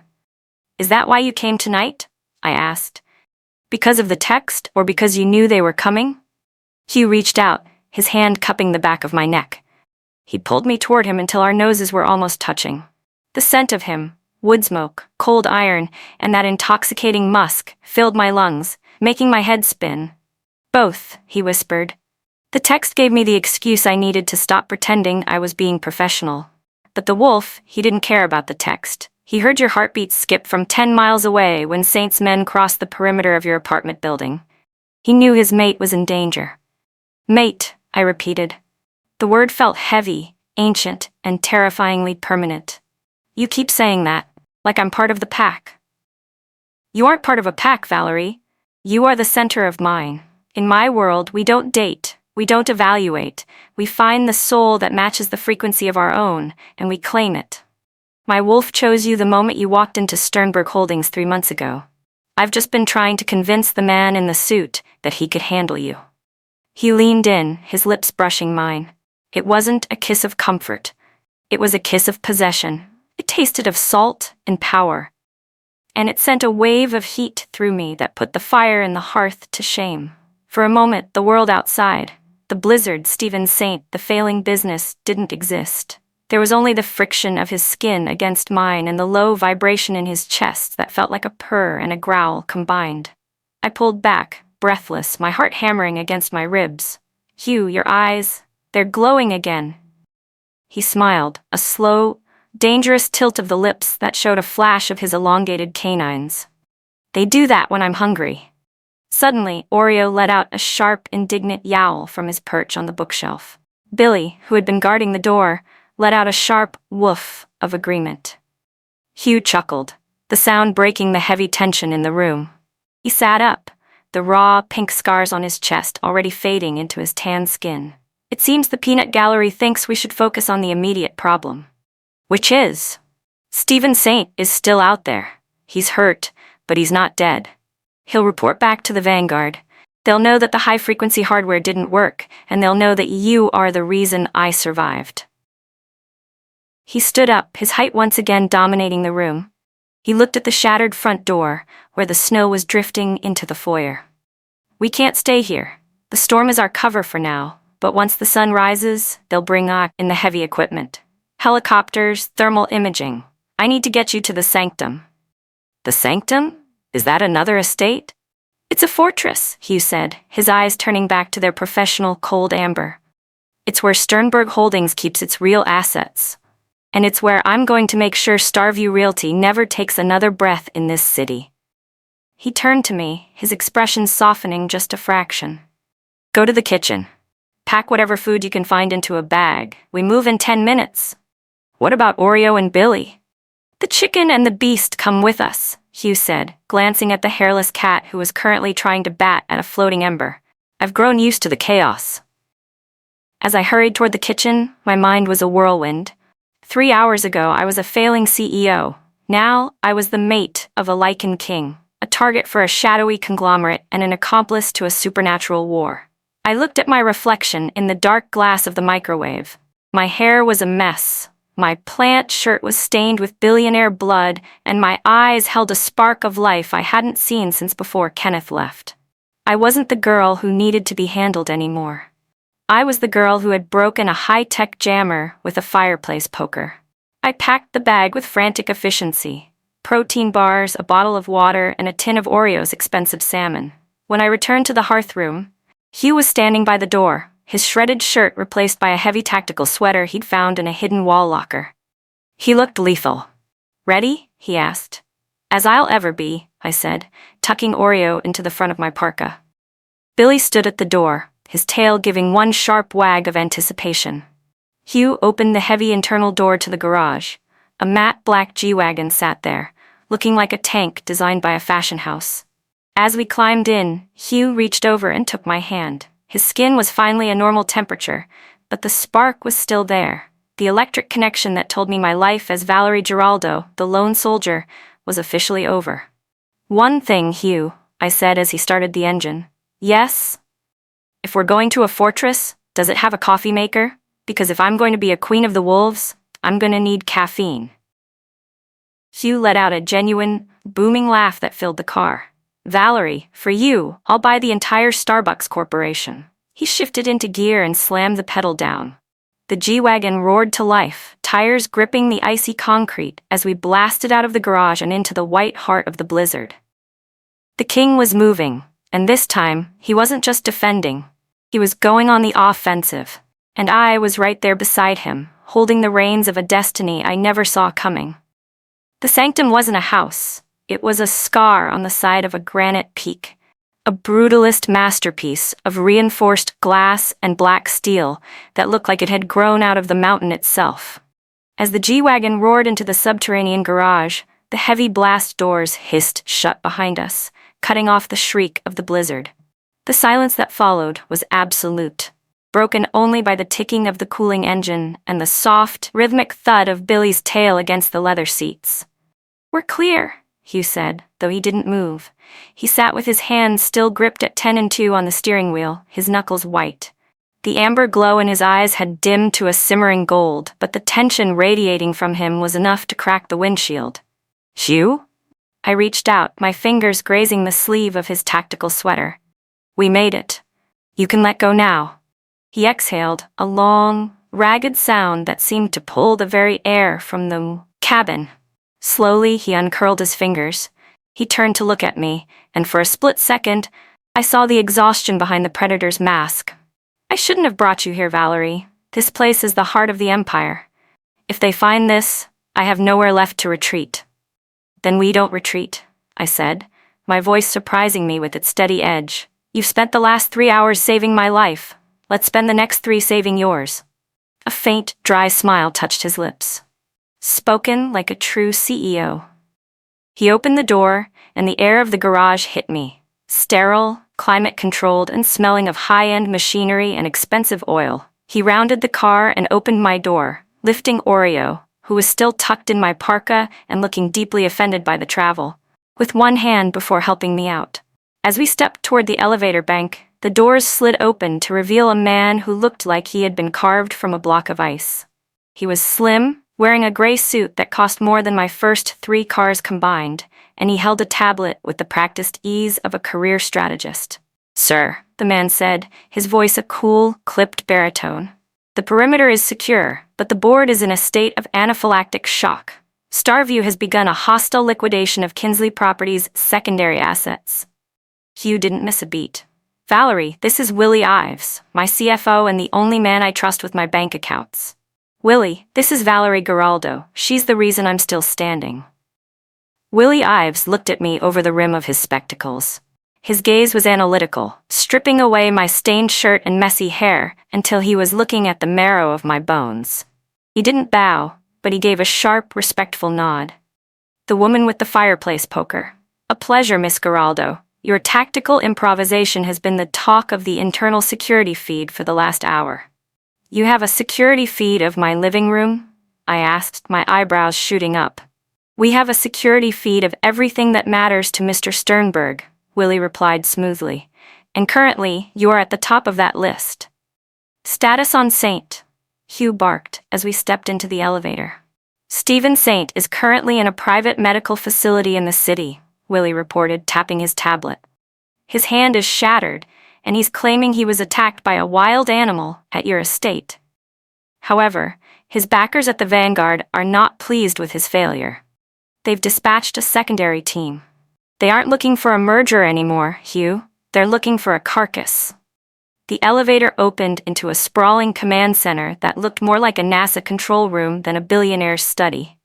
Is that why you came tonight? I asked. Because of the text, or because you knew they were coming? Hugh reached out, his hand cupping the back of my neck. He pulled me toward him until our noses were almost touching. The scent of him, wood smoke, cold iron, and that intoxicating musk filled my lungs, making my head spin. Both, he whispered. The text gave me the excuse I needed to stop pretending I was being professional. But the wolf, he didn't care about the text. He heard your heartbeat skip from 10 miles away when Saint's men crossed the perimeter of your apartment building. He knew his mate was in danger. Mate, I repeated. The word felt heavy, ancient, and terrifyingly permanent. You keep saying that, like I'm part of the pack. You aren't part of a pack, Valerie. You are the center of mine. In my world, we don't date, we don't evaluate. We find the soul that matches the frequency of our own, and we claim it. My wolf chose you the moment you walked into Sternberg Holdings 3 months ago. I've just been trying to convince the man in the suit that he could handle you. He leaned in, his lips brushing mine. It wasn't a kiss of comfort. It was a kiss of possession. It tasted of salt and power. And it sent a wave of heat through me that put the fire in the hearth to shame. For a moment, the world outside, the blizzard, Stephen Saint, the failing business, didn't exist. There was only the friction of his skin against mine and the low vibration in his chest that felt like a purr and a growl combined. I pulled back, breathless, my heart hammering against my ribs. Hugh, your eyes, they're glowing again. He smiled, a slow, dangerous tilt of the lips that showed a flash of his elongated canines. They do that when I'm hungry. Suddenly, Oreo let out a sharp, indignant yowl from his perch on the bookshelf. Billy, who had been guarding the door, let out a sharp woof of agreement. Hugh chuckled, the sound breaking the heavy tension in the room. He sat up, the raw, pink scars on his chest already fading into his tan skin. It seems the peanut gallery thinks we should focus on the immediate problem. Which is? Stephen Saint is still out there. He's hurt, but he's not dead. He'll report back to the Vanguard. They'll know that the high-frequency hardware didn't work, and they'll know that you are the reason I survived. He stood up, his height once again dominating the room. He looked at the shattered front door, where the snow was drifting into the foyer. We can't stay here. The storm is our cover for now, but once the sun rises, they'll bring in the heavy equipment. Helicopters, thermal imaging. I need to get you to the sanctum. The sanctum? Is that another estate? It's a fortress, Hugh said, his eyes turning back to their professional cold amber. It's where Sternberg Holdings keeps its real assets. And it's where I'm going to make sure Starview Realty never takes another breath in this city. He turned to me, his expression softening just a fraction. Go to the kitchen. Pack whatever food you can find into a bag. We move in 10 minutes. What about Oreo and Billy? The chicken and the beast come with us, Hugh said, glancing at the hairless cat who was currently trying to bat at a floating ember. I've grown used to the chaos. As I hurried toward the kitchen, my mind was a whirlwind. 3 hours ago, I was a failing CEO. Now, I was the mate of a Lycan King, a target for a shadowy conglomerate and an accomplice to a supernatural war. I looked at my reflection in the dark glass of the microwave. My hair was a mess. My plant shirt was stained with billionaire blood, and my eyes held a spark of life I hadn't seen since before Kenneth left. I wasn't the girl who needed to be handled anymore. I was the girl who had broken a high-tech jammer with a fireplace poker. I packed the bag with frantic efficiency. Protein bars, a bottle of water, and a tin of Oreos' expensive salmon. When I returned to the hearth room, Hugh was standing by the door, his shredded shirt replaced by a heavy tactical sweater he'd found in a hidden wall locker. He looked lethal. Ready? He asked. As I'll ever be, I said, tucking Oreo into the front of my parka. Billy stood at the door, his tail giving one sharp wag of anticipation. Hugh opened the heavy internal door to the garage. A matte black G-Wagon sat there, looking like a tank designed by a fashion house. As we climbed in, Hugh reached over and took my hand. His skin was finally a normal temperature, but the spark was still there. The electric connection that told me my life as Valerie Giraldo, the lone soldier, was officially over. One thing, Hugh, I said as he started the engine. Yes? If we're going to a fortress, does it have a coffee maker? Because if I'm going to be a queen of the wolves, I'm going to need caffeine. Hugh let out a genuine, booming laugh that filled the car. Valerie, for you, I'll buy the entire Starbucks Corporation. He shifted into gear and slammed the pedal down. The G-Wagon roared to life, tires gripping the icy concrete as we blasted out of the garage and into the white heart of the blizzard. The king was moving, and this time, he wasn't just defending. He was going on the offensive, and I was right there beside him, holding the reins of a destiny I never saw coming. The sanctum wasn't a house. It was a scar on the side of a granite peak, a brutalist masterpiece of reinforced glass and black steel that looked like it had grown out of the mountain itself. As the G-Wagon roared into the subterranean garage, the heavy blast doors hissed shut behind us, cutting off the shriek of the blizzard. The silence that followed was absolute, broken only by the ticking of the cooling engine and the soft, rhythmic thud of Billy's tail against the leather seats. "We're clear," Hugh said, though he didn't move. He sat with his hands still gripped at 10 and 2 on the steering wheel, his knuckles white. The amber glow in his eyes had dimmed to a simmering gold, but the tension radiating from him was enough to crack the windshield. "Hugh?" I reached out, my fingers grazing the sleeve of his tactical sweater. "We made it. You can let go now." He exhaled, a long, ragged sound that seemed to pull the very air from the cabin. Slowly, he uncurled his fingers. He turned to look at me, and for a split second, I saw the exhaustion behind the predator's mask. "I shouldn't have brought you here, Valerie. This place is the heart of the Empire. If they find this, I have nowhere left to retreat." "Then we don't retreat," I said, my voice surprising me with its steady edge. "You've spent the last 3 hours saving my life. Let's spend the next 3 saving yours." A faint, dry smile touched his lips. Spoken like a true CEO. He opened the door, and the air of the garage hit me. Sterile, climate-controlled, and smelling of high-end machinery and expensive oil. He rounded the car and opened my door, lifting Oreo, who was still tucked in my parka and looking deeply offended by the travel, with one hand before helping me out. As we stepped toward the elevator bank, the doors slid open to reveal a man who looked like he had been carved from a block of ice. He was slim, wearing a gray suit that cost more than my first 3 cars combined, and he held a tablet with the practiced ease of a career strategist. "Sir," the man said, his voice a cool, clipped baritone. "The perimeter is secure, but the board is in a state of anaphylactic shock. Starview has begun a hostile liquidation of Kinsley Properties' secondary assets." Hugh didn't miss a beat. "Valerie, this is Willie Ives, my CFO and the only man I trust with my bank accounts." "Willie, this is Valerie Giraldo. She's the reason I'm still standing." Willie Ives looked at me over the rim of his spectacles. His gaze was analytical, stripping away my stained shirt and messy hair until he was looking at the marrow of my bones. He didn't bow, but he gave a sharp, respectful nod. "The woman with the fireplace poker. A pleasure, Miss Giraldo. Your tactical improvisation has been the talk of the internal security feed for the last hour." "You have a security feed of my living room?" I asked, my eyebrows shooting up. "We have a security feed of everything that matters to Mr. Sternberg," Willie replied smoothly, "and currently you are at the top of that list." "Status on Saint," Hugh barked as we stepped into the elevator. "Stephen Saint is currently in a private medical facility in the city," Willie reported, tapping his tablet. "His hand is shattered, and he's claiming he was attacked by a wild animal at your estate. However, his backers at the Vanguard are not pleased with his failure. They've dispatched a secondary team. They aren't looking for a merger anymore, Hugh. They're looking for a carcass." The elevator opened into a sprawling command center that looked more like a NASA control room than a billionaire's study.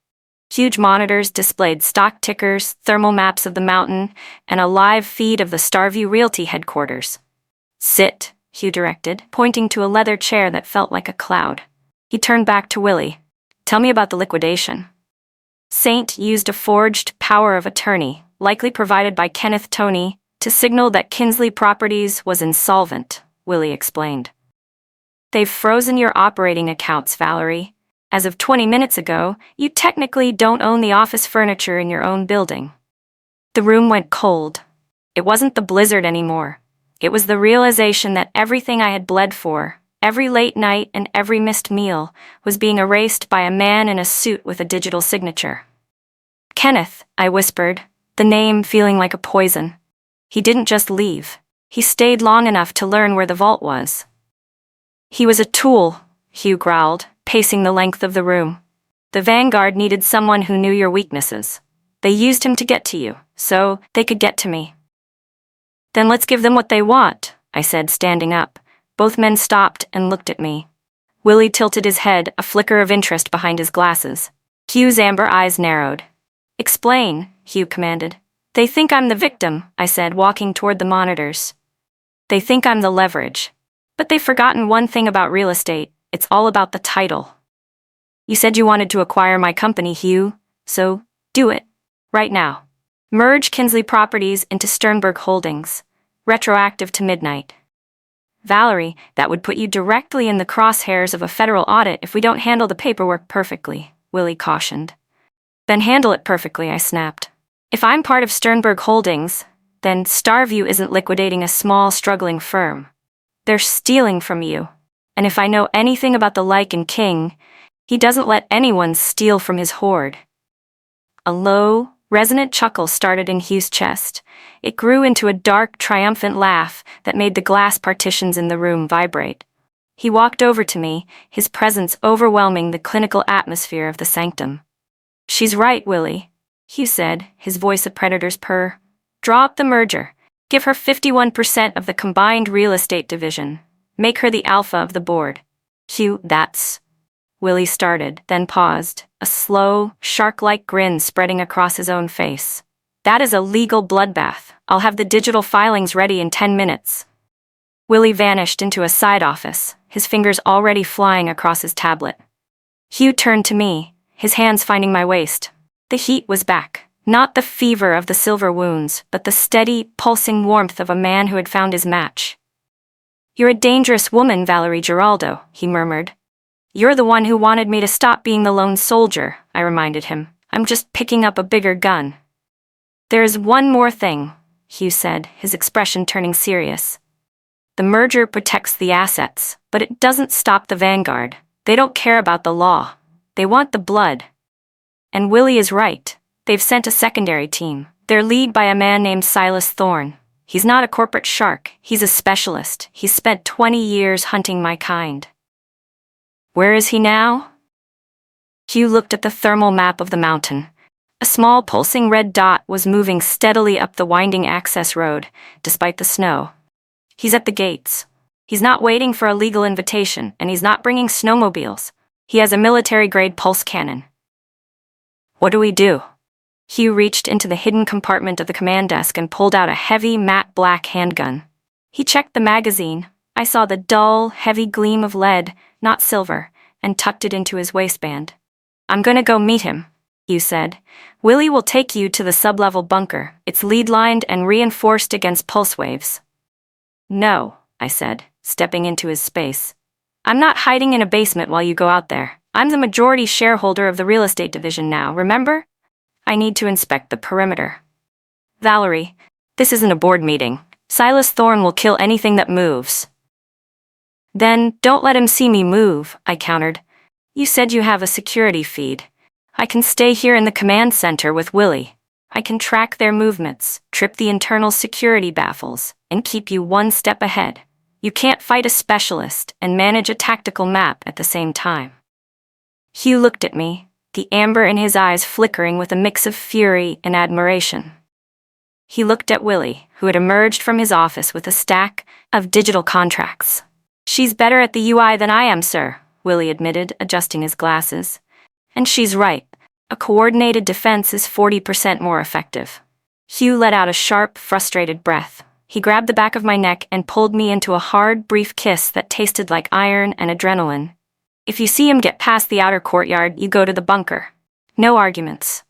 Huge monitors displayed stock tickers, thermal maps of the mountain, and a live feed of the Starview Realty headquarters. "Sit," Hugh directed, pointing to a leather chair that felt like a cloud. He turned back to Willie. "Tell me about the liquidation." Saint used a forged power of attorney, likely provided by Kenneth Toney, to signal that Kinsley Properties was insolvent, Willie explained. "They've frozen your operating accounts, Valerie. As of 20 minutes ago, you technically don't own the office furniture in your own building." The room went cold. It wasn't the blizzard anymore. It was the realization that everything I had bled for, every late night and every missed meal, was being erased by a man in a suit with a digital signature. "Kenneth," I whispered, the name feeling like a poison. "He didn't just leave. He stayed long enough to learn where the vault was." "He was a tool," Hugh growled, pacing the length of the room. "The Vanguard needed someone who knew your weaknesses. They used him to get to you, so they could get to me." "Then let's give them what they want," I said, standing up. Both men stopped and looked at me. Willie tilted his head, a flicker of interest behind his glasses. Hugh's amber eyes narrowed. "Explain," Hugh commanded. "They think I'm the victim," I said, walking toward the monitors. "They think I'm the leverage. But they've forgotten one thing about real estate. It's all about the title. You said you wanted to acquire my company, Hugh, so do it. Right now. Merge Kinsley Properties into Sternberg Holdings. Retroactive to midnight." "Valerie, that would put you directly in the crosshairs of a federal audit if we don't handle the paperwork perfectly," Willie cautioned. "Then handle it perfectly," I snapped. "If I'm part of Sternberg Holdings, then Starview isn't liquidating a small, struggling firm. They're stealing from you." And if I know anything about the Lycan King, he doesn't let anyone steal from his hoard. A low, resonant chuckle started in Hugh's chest. It grew into a dark, triumphant laugh that made the glass partitions in the room vibrate. He walked over to me, his presence overwhelming the clinical atmosphere of the sanctum. "She's right, Willie," Hugh said, his voice a predator's purr. "Draw up the merger. Give her 51% of the combined real estate division. Make her the alpha of the board." "Hugh, that's..." Willie started, then paused, a slow, shark-like grin spreading across his own face. "That is a legal bloodbath. I'll have the digital filings ready in 10 minutes. Willie vanished into a side office, his fingers already flying across his tablet. Hugh turned to me, his hands finding my waist. The heat was back, not the fever of the silver wounds, but the steady, pulsing warmth of a man who had found his match. "You're a dangerous woman, Valerie Giraldo," he murmured. "You're the one who wanted me to stop being the lone soldier," I reminded him. "I'm just picking up a bigger gun." "There is one more thing," Hugh said, his expression turning serious. "The merger protects the assets, but it doesn't stop the vanguard. They don't care about the law. They want the blood." And Willie is right. They've sent a secondary team. They're led by a man named Silas Thorne. He's not a corporate shark. He's a specialist. He's spent 20 years hunting my kind. "Where is he now?" Hugh looked at the thermal map of the mountain. A small pulsing red dot was moving steadily up the winding access road, despite the snow. "He's at the gates. He's not waiting for a legal invitation, and he's not bringing snowmobiles. He has a military-grade pulse cannon." "What do we do?" Hugh reached into the hidden compartment of the command desk and pulled out a heavy, matte black handgun. He checked the magazine. I saw the dull, heavy gleam of lead, not silver, and tucked it into his waistband. "I'm gonna go meet him," Hugh said. "Willie will take you to the sub-level bunker. It's lead-lined and reinforced against pulse waves." "No," I said, stepping into his space. "I'm not hiding in a basement while you go out there. I'm the majority shareholder of the real estate division now, remember? I need to inspect the perimeter." "Valerie, this isn't a board meeting. Silas Thorne will kill anything that moves." "Then don't let him see me move," I countered. "You said you have a security feed. I can stay here in the command center with Willie. I can track their movements, trip the internal security baffles, and keep you one step ahead. You can't fight a specialist and manage a tactical map at the same time." Hugh looked at me, the amber in his eyes flickering with a mix of fury and admiration. He looked at Willie, who had emerged from his office with a stack of digital contracts. "She's better at the UI than I am, sir," Willie admitted, adjusting his glasses. "And she's right. A coordinated defense is 40% more effective." Hugh let out a sharp, frustrated breath. He grabbed the back of my neck and pulled me into a hard, brief kiss that tasted like iron and adrenaline. "If you see him get past the outer courtyard, you go to the bunker. No arguments."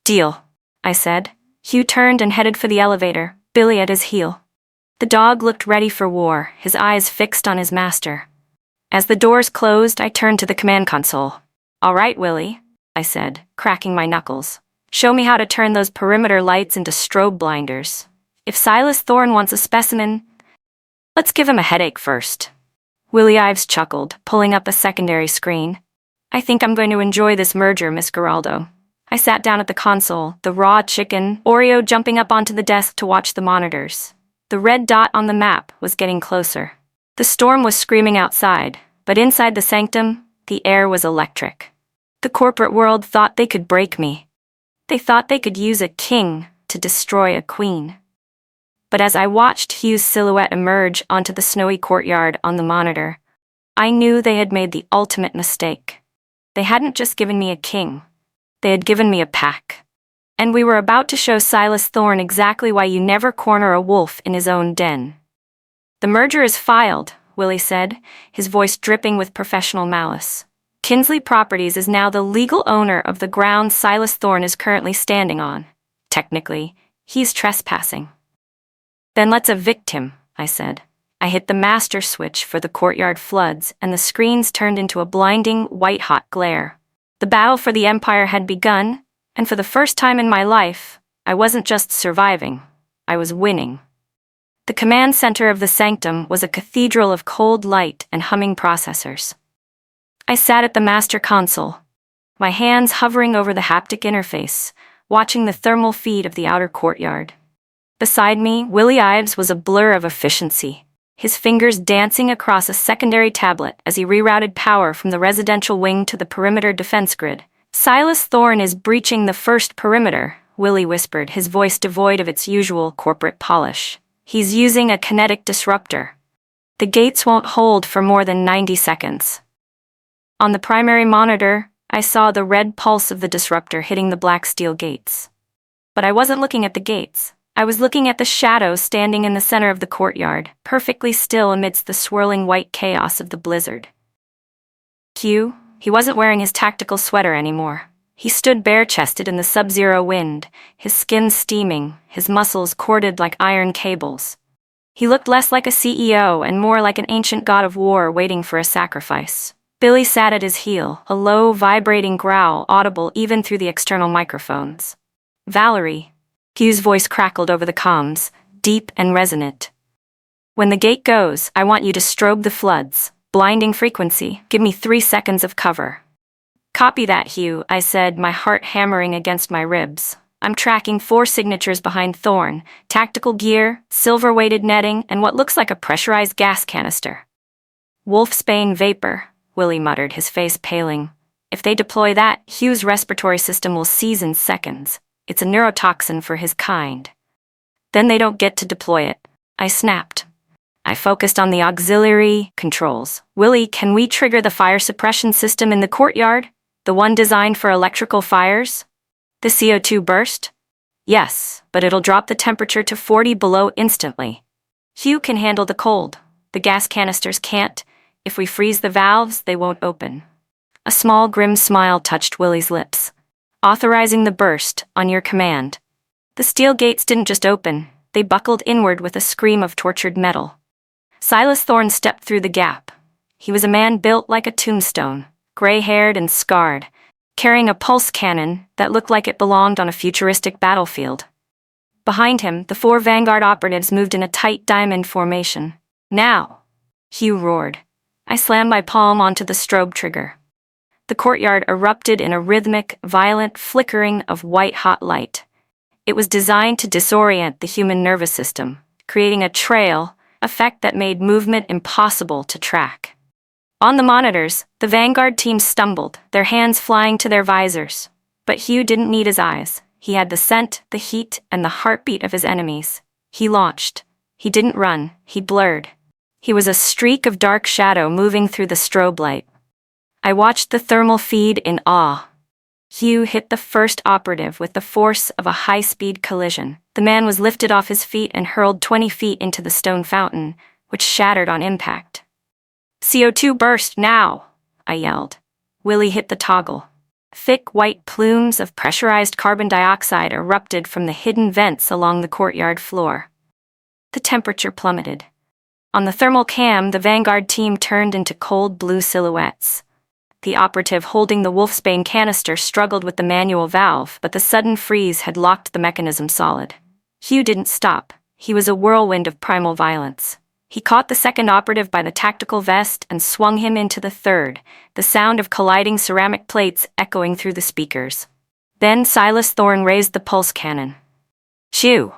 "Deal," I said. Hugh turned and headed for the elevator, Billy at his heel. The dog looked ready for war, his eyes fixed on his master. As the doors closed, I turned to the command console. "All right, Willie," I said, cracking my knuckles. "Show me how to turn those perimeter lights into strobe blinders. If Silas Thorne wants a specimen, let's give him a headache first." Willie Ives chuckled, pulling up a secondary screen. "I think I'm going to enjoy this merger, Miss Giraldo." I sat down at the console, the raw chicken, Oreo jumping up onto the desk to watch the monitors. The red dot on the map was getting closer. The storm was screaming outside, but inside the sanctum, the air was electric. The corporate world thought they could break me. They thought they could use a king to destroy a queen. But as I watched Hugh's silhouette emerge onto the snowy courtyard on the monitor, I knew they had made the ultimate mistake. They hadn't just given me a king. They had given me a pack. And we were about to show Silas Thorne exactly why you never corner a wolf in his own den. "The merger is filed," Willie said, his voice dripping with professional malice. "Kinsley Properties is now the legal owner of the ground Silas Thorne is currently standing on. Technically, he's trespassing." "Then let's evict him," I said. I hit the master switch for the courtyard floods, and the screens turned into a blinding, white-hot glare. The battle for the Empire had begun, and for the first time in my life, I wasn't just surviving, I was winning. The command center of the sanctum was a cathedral of cold light and humming processors. I sat at the master console, my hands hovering over the haptic interface, watching the thermal feed of the outer courtyard. Beside me, Willie Ives was a blur of efficiency, his fingers dancing across a secondary tablet as he rerouted power from the residential wing to the perimeter defense grid. "Silas Thorne is breaching the first perimeter," Willie whispered, his voice devoid of its usual corporate polish. "He's using a kinetic disruptor. The gates won't hold for more than 90 seconds. On the primary monitor, I saw the red pulse of the disruptor hitting the black steel gates. But I wasn't looking at the gates. I was looking at the shadow standing in the center of the courtyard, perfectly still amidst the swirling white chaos of the blizzard. Hugh, he wasn't wearing his tactical sweater anymore. He stood bare-chested in the sub-zero wind, his skin steaming, his muscles corded like iron cables. He looked less like a CEO and more like an ancient god of war waiting for a sacrifice. Billy sat at his heel, a low, vibrating growl audible even through the external microphones. "Valerie," Hugh's voice crackled over the comms, deep and resonant. "When the gate goes, I want you to strobe the floods. Blinding frequency. Give me 3 seconds of cover." "Copy that, Hugh," I said, my heart hammering against my ribs. "I'm tracking 4 signatures behind Thorne: tactical gear, silver-weighted netting, and what looks like a pressurized gas canister." "Wolfsbane vapor," Willie muttered, his face paling. "If they deploy that, Hugh's respiratory system will seize in seconds. It's a neurotoxin for his kind." "Then they don't get to deploy it," I snapped. I focused on the auxiliary controls. "Willie, can we trigger the fire suppression system in the courtyard? The one designed for electrical fires? The CO2 burst?" "Yes, but it'll drop the temperature to 40 below instantly. Hugh can handle the cold. The gas canisters can't. If we freeze the valves, they won't open." A small, grim smile touched Willie's lips. "Authorizing the burst, on your command." The steel gates didn't just open, they buckled inward with a scream of tortured metal. Silas Thorne stepped through the gap. He was a man built like a tombstone, gray-haired and scarred, carrying a pulse cannon that looked like it belonged on a futuristic battlefield. Behind him, the 4 Vanguard operatives moved in a tight diamond formation. "Now!" Hugh roared. I slammed my palm onto the strobe trigger. The courtyard erupted in a rhythmic, violent flickering of white-hot light. It was designed to disorient the human nervous system, creating a trail effect that made movement impossible to track. On the monitors, the Vanguard team stumbled, their hands flying to their visors. But Hugh didn't need his eyes. He had the scent, the heat, and the heartbeat of his enemies. He launched. He didn't run, he blurred. He was a streak of dark shadow moving through the strobe light. I watched the thermal feed in awe. Hugh hit the first operative with the force of a high-speed collision. The man was lifted off his feet and hurled 20 feet into the stone fountain, which shattered on impact. "CO2 burst now!" I yelled. Willie hit the toggle. Thick white plumes of pressurized carbon dioxide erupted from the hidden vents along the courtyard floor. The temperature plummeted. On the thermal cam, the Vanguard team turned into cold blue silhouettes. The operative holding the Wolfsbane canister struggled with the manual valve, but the sudden freeze had locked the mechanism solid. Hugh didn't stop. He was a whirlwind of primal violence. He caught the second operative by the tactical vest and swung him into the third, the sound of colliding ceramic plates echoing through the speakers. Then Silas Thorne raised the pulse cannon. "Hugh!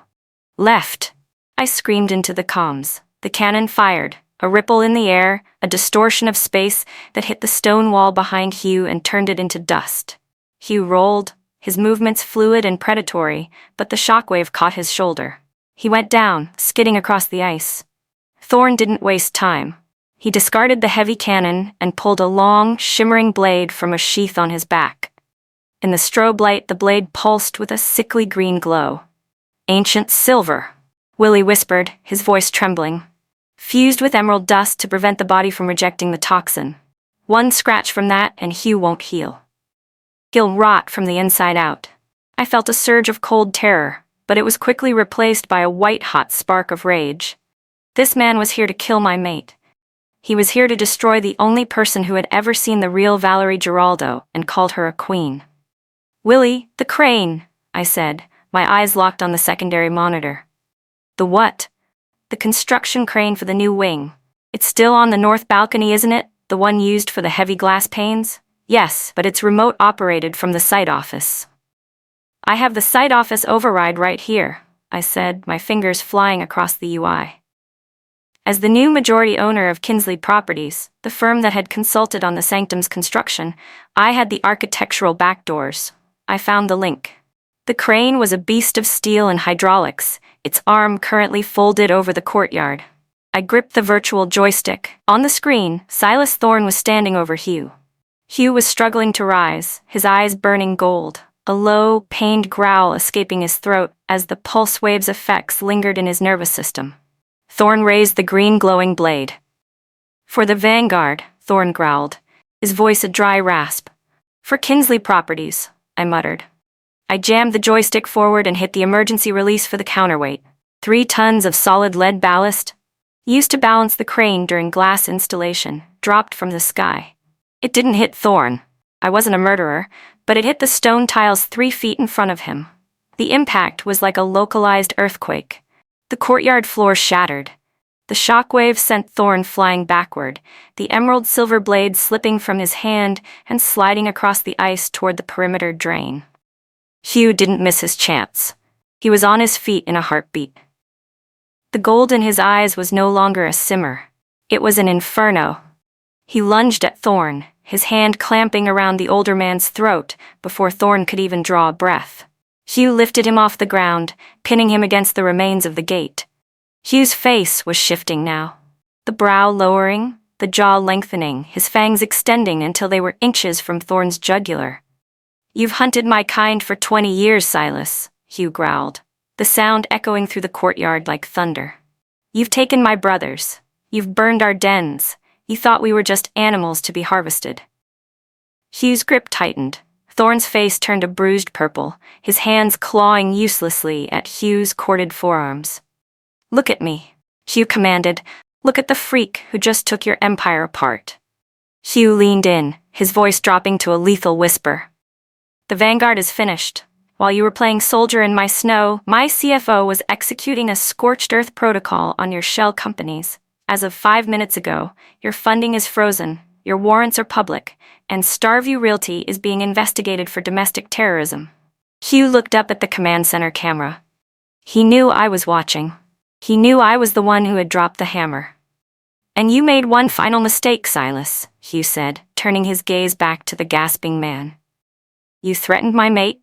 Left!" I screamed into the comms. The cannon fired, a ripple in the air, a distortion of space that hit the stone wall behind Hugh and turned it into dust. Hugh rolled, his movements fluid and predatory, but the shockwave caught his shoulder. He went down, skidding across the ice. Thorne didn't waste time. He discarded the heavy cannon and pulled a long, shimmering blade from a sheath on his back. In the strobe light, the blade pulsed with a sickly green glow. "Ancient silver," Willie whispered, his voice trembling. "Fused with emerald dust to prevent the body from rejecting the toxin. One scratch from that and Hugh won't heal. He'll rot from the inside out." I felt a surge of cold terror, but it was quickly replaced by a white-hot spark of rage. This man was here to kill my mate. He was here to destroy the only person who had ever seen the real Valerie Giraldo and called her a queen. "Willie, the crane," I said, my eyes locked on the secondary monitor. "The what?" The construction crane for the new wing. It's still on the north balcony, isn't it? The one used for the heavy glass panes? Yes, but it's remote operated from the site office. I have the site office override right here, I said, my fingers flying across the UI. As the new majority owner of Kinsley Properties, the firm that had consulted on the sanctum's construction, I had the architectural backdoors. I found the link. The crane was a beast of steel and hydraulics, its arm currently folded over the courtyard. I gripped the virtual joystick. On the screen, Silas Thorne was standing over Hugh. Hugh was struggling to rise, his eyes burning gold, a low, pained growl escaping his throat as the pulse wave's effects lingered in his nervous system. Thorne raised the green glowing blade. For the Vanguard, Thorne growled, his voice a dry rasp. For Kinsley Properties, I muttered. I jammed the joystick forward and hit the emergency release for the counterweight. 3 tons of solid lead ballast, used to balance the crane during glass installation, dropped from the sky. It didn't hit Thorne. I wasn't a murderer, but it hit the stone tiles 3 feet in front of him. The impact was like a localized earthquake. The courtyard floor shattered. The shockwave sent Thorne flying backward, the emerald silver blade slipping from his hand and sliding across the ice toward the perimeter drain. Hugh didn't miss his chance. He was on his feet in a heartbeat. The gold in his eyes was no longer a simmer. It was an inferno. He lunged at Thorne, his hand clamping around the older man's throat before Thorne could even draw a breath. Hugh lifted him off the ground, pinning him against the remains of the gate. Hugh's face was shifting now. The brow lowering, the jaw lengthening, his fangs extending until they were inches from Thorne's jugular. You've hunted my kind for 20 years, Silas, Hugh growled, the sound echoing through the courtyard like thunder. You've taken my brothers. You've burned our dens. You thought we were just animals to be harvested. Hugh's grip tightened. Thorne's face turned a bruised purple, his hands clawing uselessly at Hugh's corded forearms. Look at me, Hugh commanded. Look at the freak who just took your empire apart. Hugh leaned in, his voice dropping to a lethal whisper. The Vanguard is finished. While you were playing soldier in my snow, my CFO was executing a scorched earth protocol on your shell companies. As of 5 minutes ago, your funding is frozen, your warrants are public, and Starview Realty is being investigated for domestic terrorism. Hugh looked up at the command center camera. He knew I was watching. He knew I was the one who had dropped the hammer. And you made one final mistake, Silas, Hugh said, turning his gaze back to the gasping man. You threatened my mate,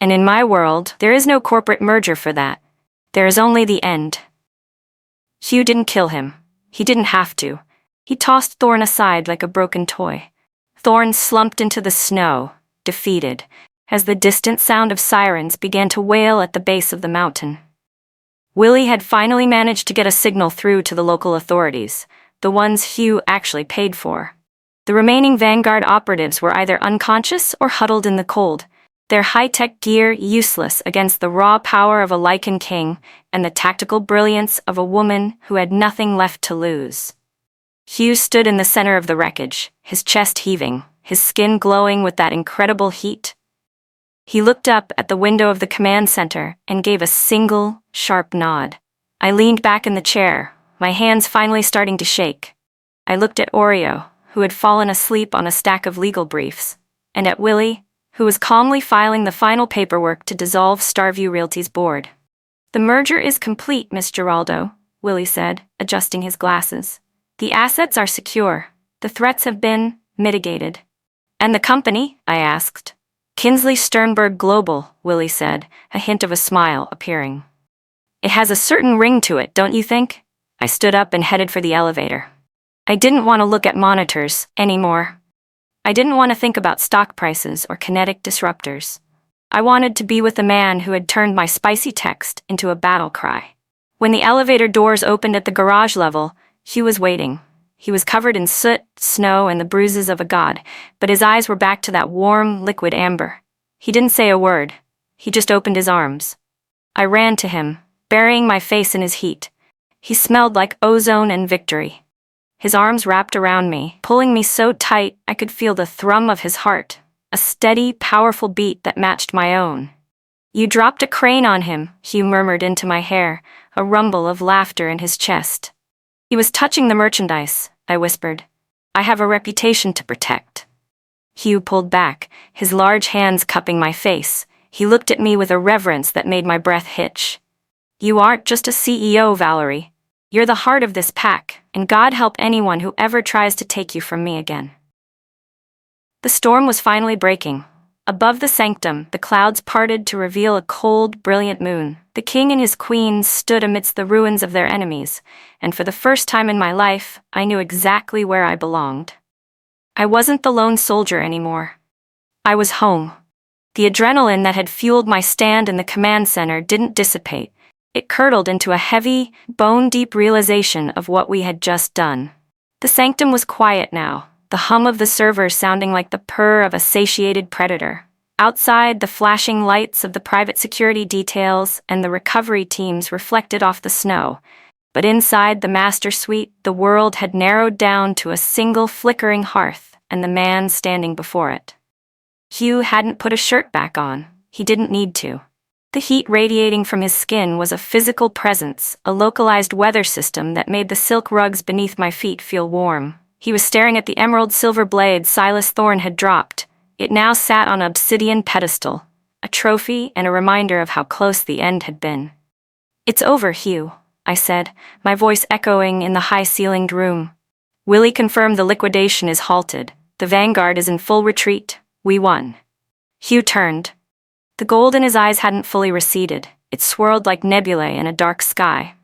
and in my world, there is no corporate merger for that. There is only the end. Hugh didn't kill him. He didn't have to. He tossed Thorne aside like a broken toy. Thorne slumped into the snow, defeated, as the distant sound of sirens began to wail at the base of the mountain. Willie had finally managed to get a signal through to the local authorities, the ones Hugh actually paid for. The remaining Vanguard operatives were either unconscious or huddled in the cold, their high-tech gear useless against the raw power of a Lycan King and the tactical brilliance of a woman who had nothing left to lose. Hugh stood in the center of the wreckage, his chest heaving, his skin glowing with that incredible heat. He looked up at the window of the command center and gave a single, sharp nod. I leaned back in the chair, my hands finally starting to shake. I looked at Oreo, who had fallen asleep on a stack of legal briefs, and at Willie, who was calmly filing the final paperwork to dissolve Starview Realty's board. The merger is complete, Miss Giraldo, Willie said, adjusting his glasses. The assets are secure. The threats have been mitigated. And the company? I asked. Kinsley Sternberg Global, Willie said, a hint of a smile appearing. It has a certain ring to it, don't you think? I stood up and headed for the elevator. I didn't want to look at monitors anymore. I didn't want to think about stock prices or kinetic disruptors. I wanted to be with the man who had turned my spicy text into a battle cry. When the elevator doors opened at the garage level, Hugh was waiting. He was covered in soot, snow, and the bruises of a god, but his eyes were back to that warm, liquid amber. He didn't say a word. He just opened his arms. I ran to him, burying my face in his heat. He smelled like ozone and victory. His arms wrapped around me, pulling me so tight I could feel the thrum of his heart, a steady, powerful beat that matched my own. You dropped a crane on him, Hugh murmured into my hair, a rumble of laughter in his chest. He was touching the merchandise, I whispered. I have a reputation to protect. Hugh pulled back, his large hands cupping my face. He looked at me with a reverence that made my breath hitch. You aren't just a CEO, Valerie. You're the heart of this pack, and God help anyone who ever tries to take you from me again. The storm was finally breaking. Above the sanctum, the clouds parted to reveal a cold, brilliant moon. The king and his queen stood amidst the ruins of their enemies, and for the first time in my life, I knew exactly where I belonged. I wasn't the lone soldier anymore. I was home. The adrenaline that had fueled my stand in the command center didn't dissipate. It curdled into a heavy, bone-deep realization of what we had just done. The sanctum was quiet now, the hum of the servers sounding like the purr of a satiated predator. Outside, the flashing lights of the private security details and the recovery teams reflected off the snow. But inside the master suite, the world had narrowed down to a single flickering hearth and the man standing before it. Hugh hadn't put a shirt back on. He didn't need to. The heat radiating from his skin was a physical presence, a localized weather system that made the silk rugs beneath my feet feel warm. He was staring at the emerald silver blade Silas Thorne had dropped. It now sat on an obsidian pedestal, a trophy and a reminder of how close the end had been. It's over, Hugh, I said, my voice echoing in the high-ceilinged room. Willie confirmed the liquidation is halted. The vanguard is in full retreat. We won. Hugh turned. The gold in his eyes hadn't fully receded. It swirled like nebulae in a dark sky.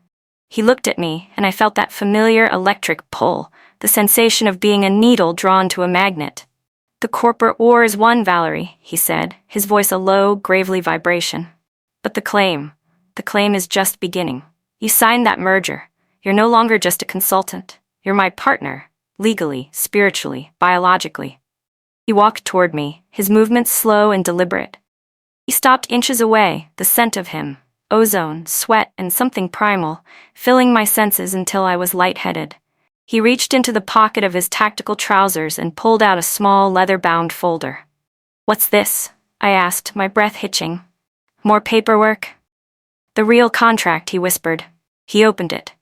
He looked at me, and I felt that familiar electric pull, the sensation of being a needle drawn to a magnet. The corporate war is won, Valerie, he said, his voice a low, gravely vibration. But the claim is just beginning. You signed that merger. You're no longer just a consultant. You're my partner, legally, spiritually, biologically. He walked toward me, his movements slow and deliberate. He stopped inches away, the scent of him, ozone, sweat, and something primal, filling my senses until I was lightheaded. He reached into the pocket of his tactical trousers and pulled out a small leather-bound folder. What's this? I asked, my breath hitching. More paperwork? The real contract, he whispered. He opened it.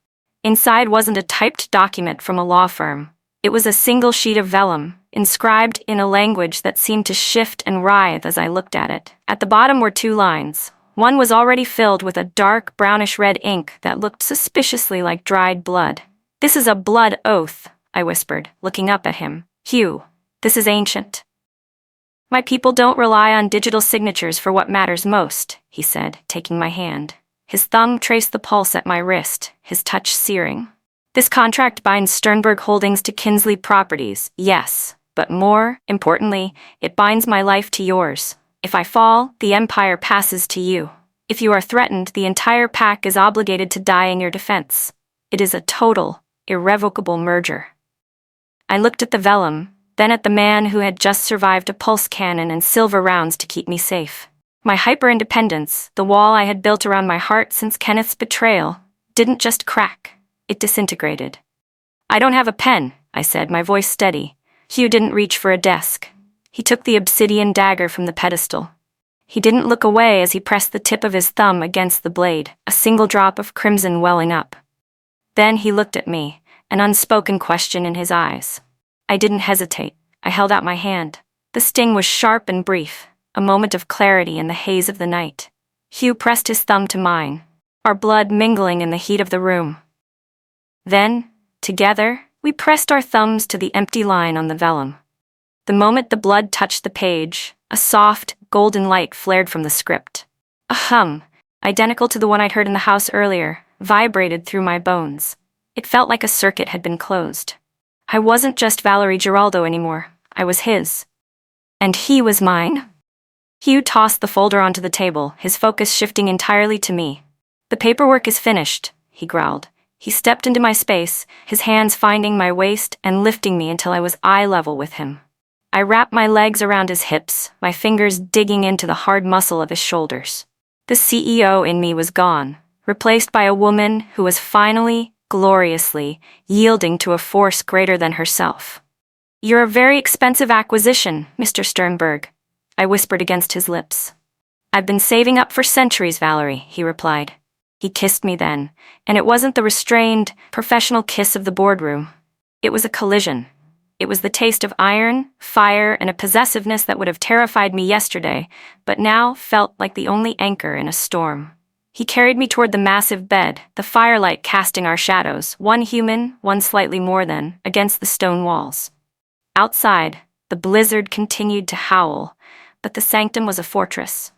Inside wasn't a typed document from a law firm. It was a single sheet of vellum, inscribed in a language that seemed to shift and writhe as I looked at it. At the bottom were 2 lines. One was already filled with a dark brownish-red ink that looked suspiciously like dried blood. This is a blood oath, I whispered, looking up at him. Hugh, this is ancient. My people don't rely on digital signatures for what matters most, he said, taking my hand. His thumb traced the pulse at my wrist, his touch searing. This contract binds Sternberg Holdings to Kinsley Properties, yes, but more importantly, it binds my life to yours. If I fall, the empire passes to you. If you are threatened, the entire pack is obligated to die in your defense. It is a total, irrevocable merger. I looked at the vellum, then at the man who had just survived a pulse cannon and silver rounds to keep me safe. My hyper-independence, the wall I had built around my heart since Kenneth's betrayal, didn't just crack, it disintegrated. I don't have a pen, I said, my voice steady. Hugh didn't reach for a desk. He took the obsidian dagger from the pedestal. He didn't look away as he pressed the tip of his thumb against the blade, a single drop of crimson welling up. Then he looked at me, an unspoken question in his eyes. I didn't hesitate. I held out my hand. The sting was sharp and brief, a moment of clarity in the haze of the night. Hugh pressed his thumb to mine, our blood mingling in the heat of the room. Then, together, we pressed our thumbs to the empty line on the vellum. The moment the blood touched the page, a soft, golden light flared from the script. A hum, identical to the one I'd heard in the house earlier, vibrated through my bones. It felt like a circuit had been closed. I wasn't just Valerie Giraldo anymore. I was his. And he was mine. Hugh tossed the folder onto the table, his focus shifting entirely to me. The paperwork is finished, he growled. He stepped into my space, his hands finding my waist and lifting me until I was eye level with him. I wrapped my legs around his hips, my fingers digging into the hard muscle of his shoulders. The CEO in me was gone, replaced by a woman who was finally, gloriously, yielding to a force greater than herself. You're a very expensive acquisition, Mr. Sternberg, I whispered against his lips. "I've been saving up for centuries, Valerie," he replied. He kissed me then, and it wasn't the restrained, professional kiss of the boardroom. It was a collision. It was the taste of iron, fire, and a possessiveness that would have terrified me yesterday, but now felt like the only anchor in a storm. He carried me toward the massive bed, the firelight casting our shadows, one human, one slightly more than, against the stone walls. Outside, the blizzard continued to howl, but the sanctum was a fortress.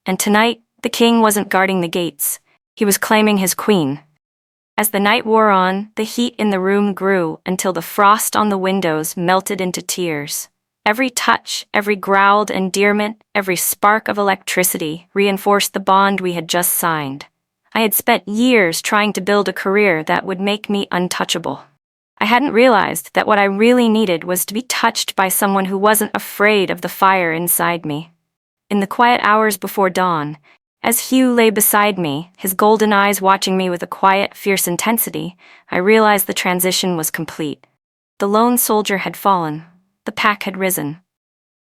And tonight, the king wasn't guarding the gates. He was claiming his queen. As the night wore on, the heat in the room grew until the frost on the windows melted into tears. Every touch, every growled endearment, every spark of electricity reinforced the bond we had just signed. I had spent years trying to build a career that would make me untouchable. I hadn't realized that what I really needed was to be touched by someone who wasn't afraid of the fire inside me. In the quiet hours before dawn, as Hugh lay beside me, his golden eyes watching me with a quiet, fierce intensity, I realized the transition was complete. The lone soldier had fallen. The pack had risen.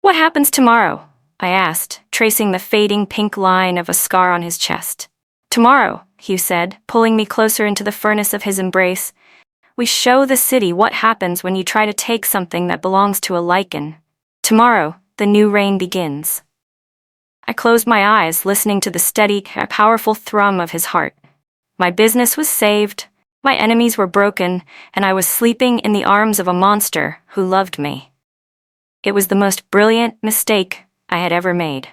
"What happens tomorrow?" I asked, tracing the fading pink line of a scar on his chest. "Tomorrow," Hugh said, pulling me closer into the furnace of his embrace, "we show the city what happens when you try to take something that belongs to a Lycan. Tomorrow, the new reign begins." I closed my eyes, listening to the steady, powerful thrum of his heart. My business was saved, my enemies were broken, and I was sleeping in the arms of a monster who loved me. It was the most brilliant mistake I had ever made.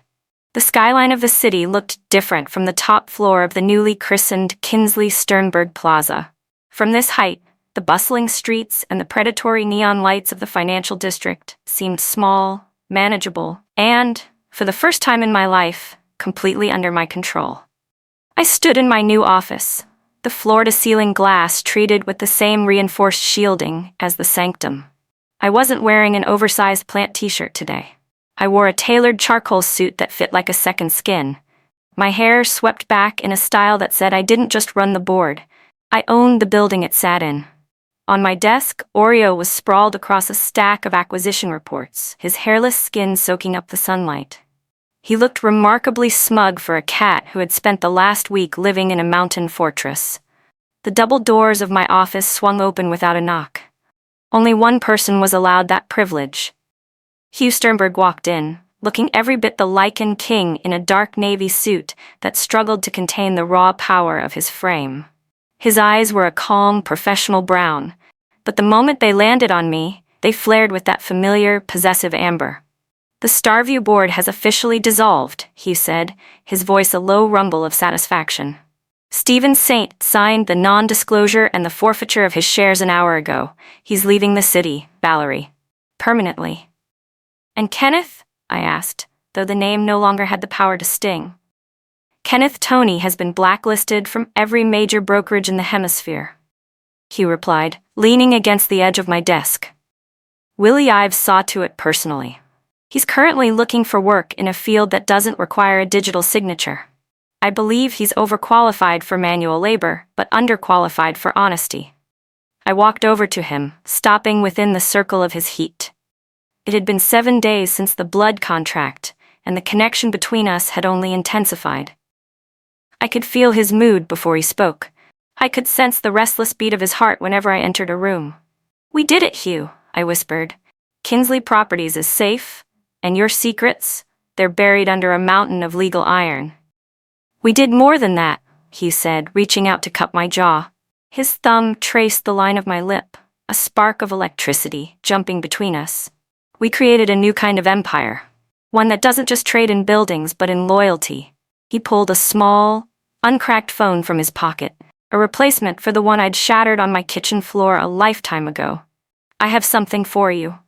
The skyline of the city looked different from the top floor of the newly christened Hugh Sternberg Plaza. From this height, the bustling streets and the predatory neon lights of the financial district seemed small, manageable, and, for the first time in my life, completely under my control. I stood in my new office, the floor-to-ceiling glass treated with the same reinforced shielding as the sanctum. I wasn't wearing an oversized plant t-shirt today. I wore a tailored charcoal suit that fit like a second skin. My hair swept back in a style that said I didn't just run the board, I owned the building it sat in. On my desk, Oreo was sprawled across a stack of acquisition reports, his hairless skin soaking up the sunlight. He looked remarkably smug for a cat who had spent the last week living in a mountain fortress. The double doors of my office swung open without a knock. Only one person was allowed that privilege. Hugh Sternberg walked in, looking every bit the Lycan King in a dark navy suit that struggled to contain the raw power of his frame. His eyes were a calm, professional brown, but the moment they landed on me, they flared with that familiar, possessive amber. "The Starview board has officially dissolved," Hugh said, his voice a low rumble of satisfaction. "Stephen Saint signed the non-disclosure and the forfeiture of his shares an hour ago. He's leaving the city, Valerie. Permanently." "And Kenneth?" I asked, though the name no longer had the power to sting. "Kenneth Toney has been blacklisted from every major brokerage in the hemisphere," Hugh replied, leaning against the edge of my desk. "Willie Ives saw to it personally. He's currently looking for work in a field that doesn't require a digital signature. I believe he's overqualified for manual labor, but underqualified for honesty." I walked over to him, stopping within the circle of his heat. It had been 7 days since the blood contract, and the connection between us had only intensified. I could feel his mood before he spoke. I could sense the restless beat of his heart whenever I entered a room. "We did it, Hugh," I whispered. "Kinsley Properties is safe, and your secrets, they're buried under a mountain of legal iron." "We did more than that," Hugh said, reaching out to cup my jaw. His thumb traced the line of my lip, a spark of electricity jumping between us. "We created a new kind of empire, one that doesn't just trade in buildings but in loyalty." He pulled a small, uncracked phone from his pocket, a replacement for the one I'd shattered on my kitchen floor a lifetime ago. "I have something for you."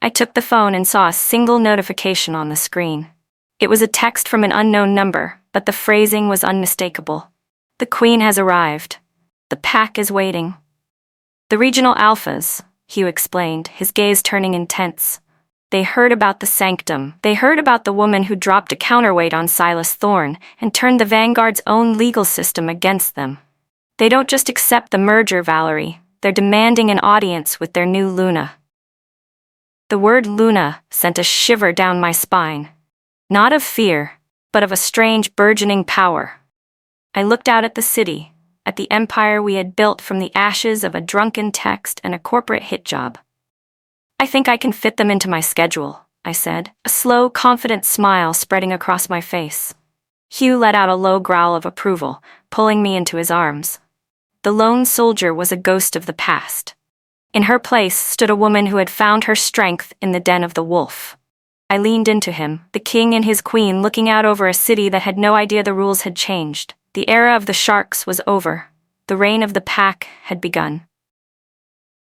I took the phone and saw a single notification on the screen. It was a text from an unknown number, but the phrasing was unmistakable. "The Queen has arrived. The pack is waiting." "The regional alphas," Hugh explained, his gaze turning intense. "They heard about the sanctum. They heard about the woman who dropped a counterweight on Silas Thorne and turned the Vanguard's own legal system against them. They don't just accept the merger, Valerie. They're demanding an audience with their new Luna." The word Luna sent a shiver down my spine. Not of fear, but of a strange burgeoning power. I looked out at the city, at the empire we had built from the ashes of a drunken text and a corporate hit job. I think I can fit them into my schedule, I said, a slow, confident smile spreading across my face. Hugh let out a low growl of approval, pulling me into his arms. The lone soldier was a ghost of the past. In her place stood a woman who had found her strength in the den of the wolf. I leaned into him, the king and his queen looking out over a city that had no idea the rules had changed. The era of the sharks was over. The reign of the pack had begun.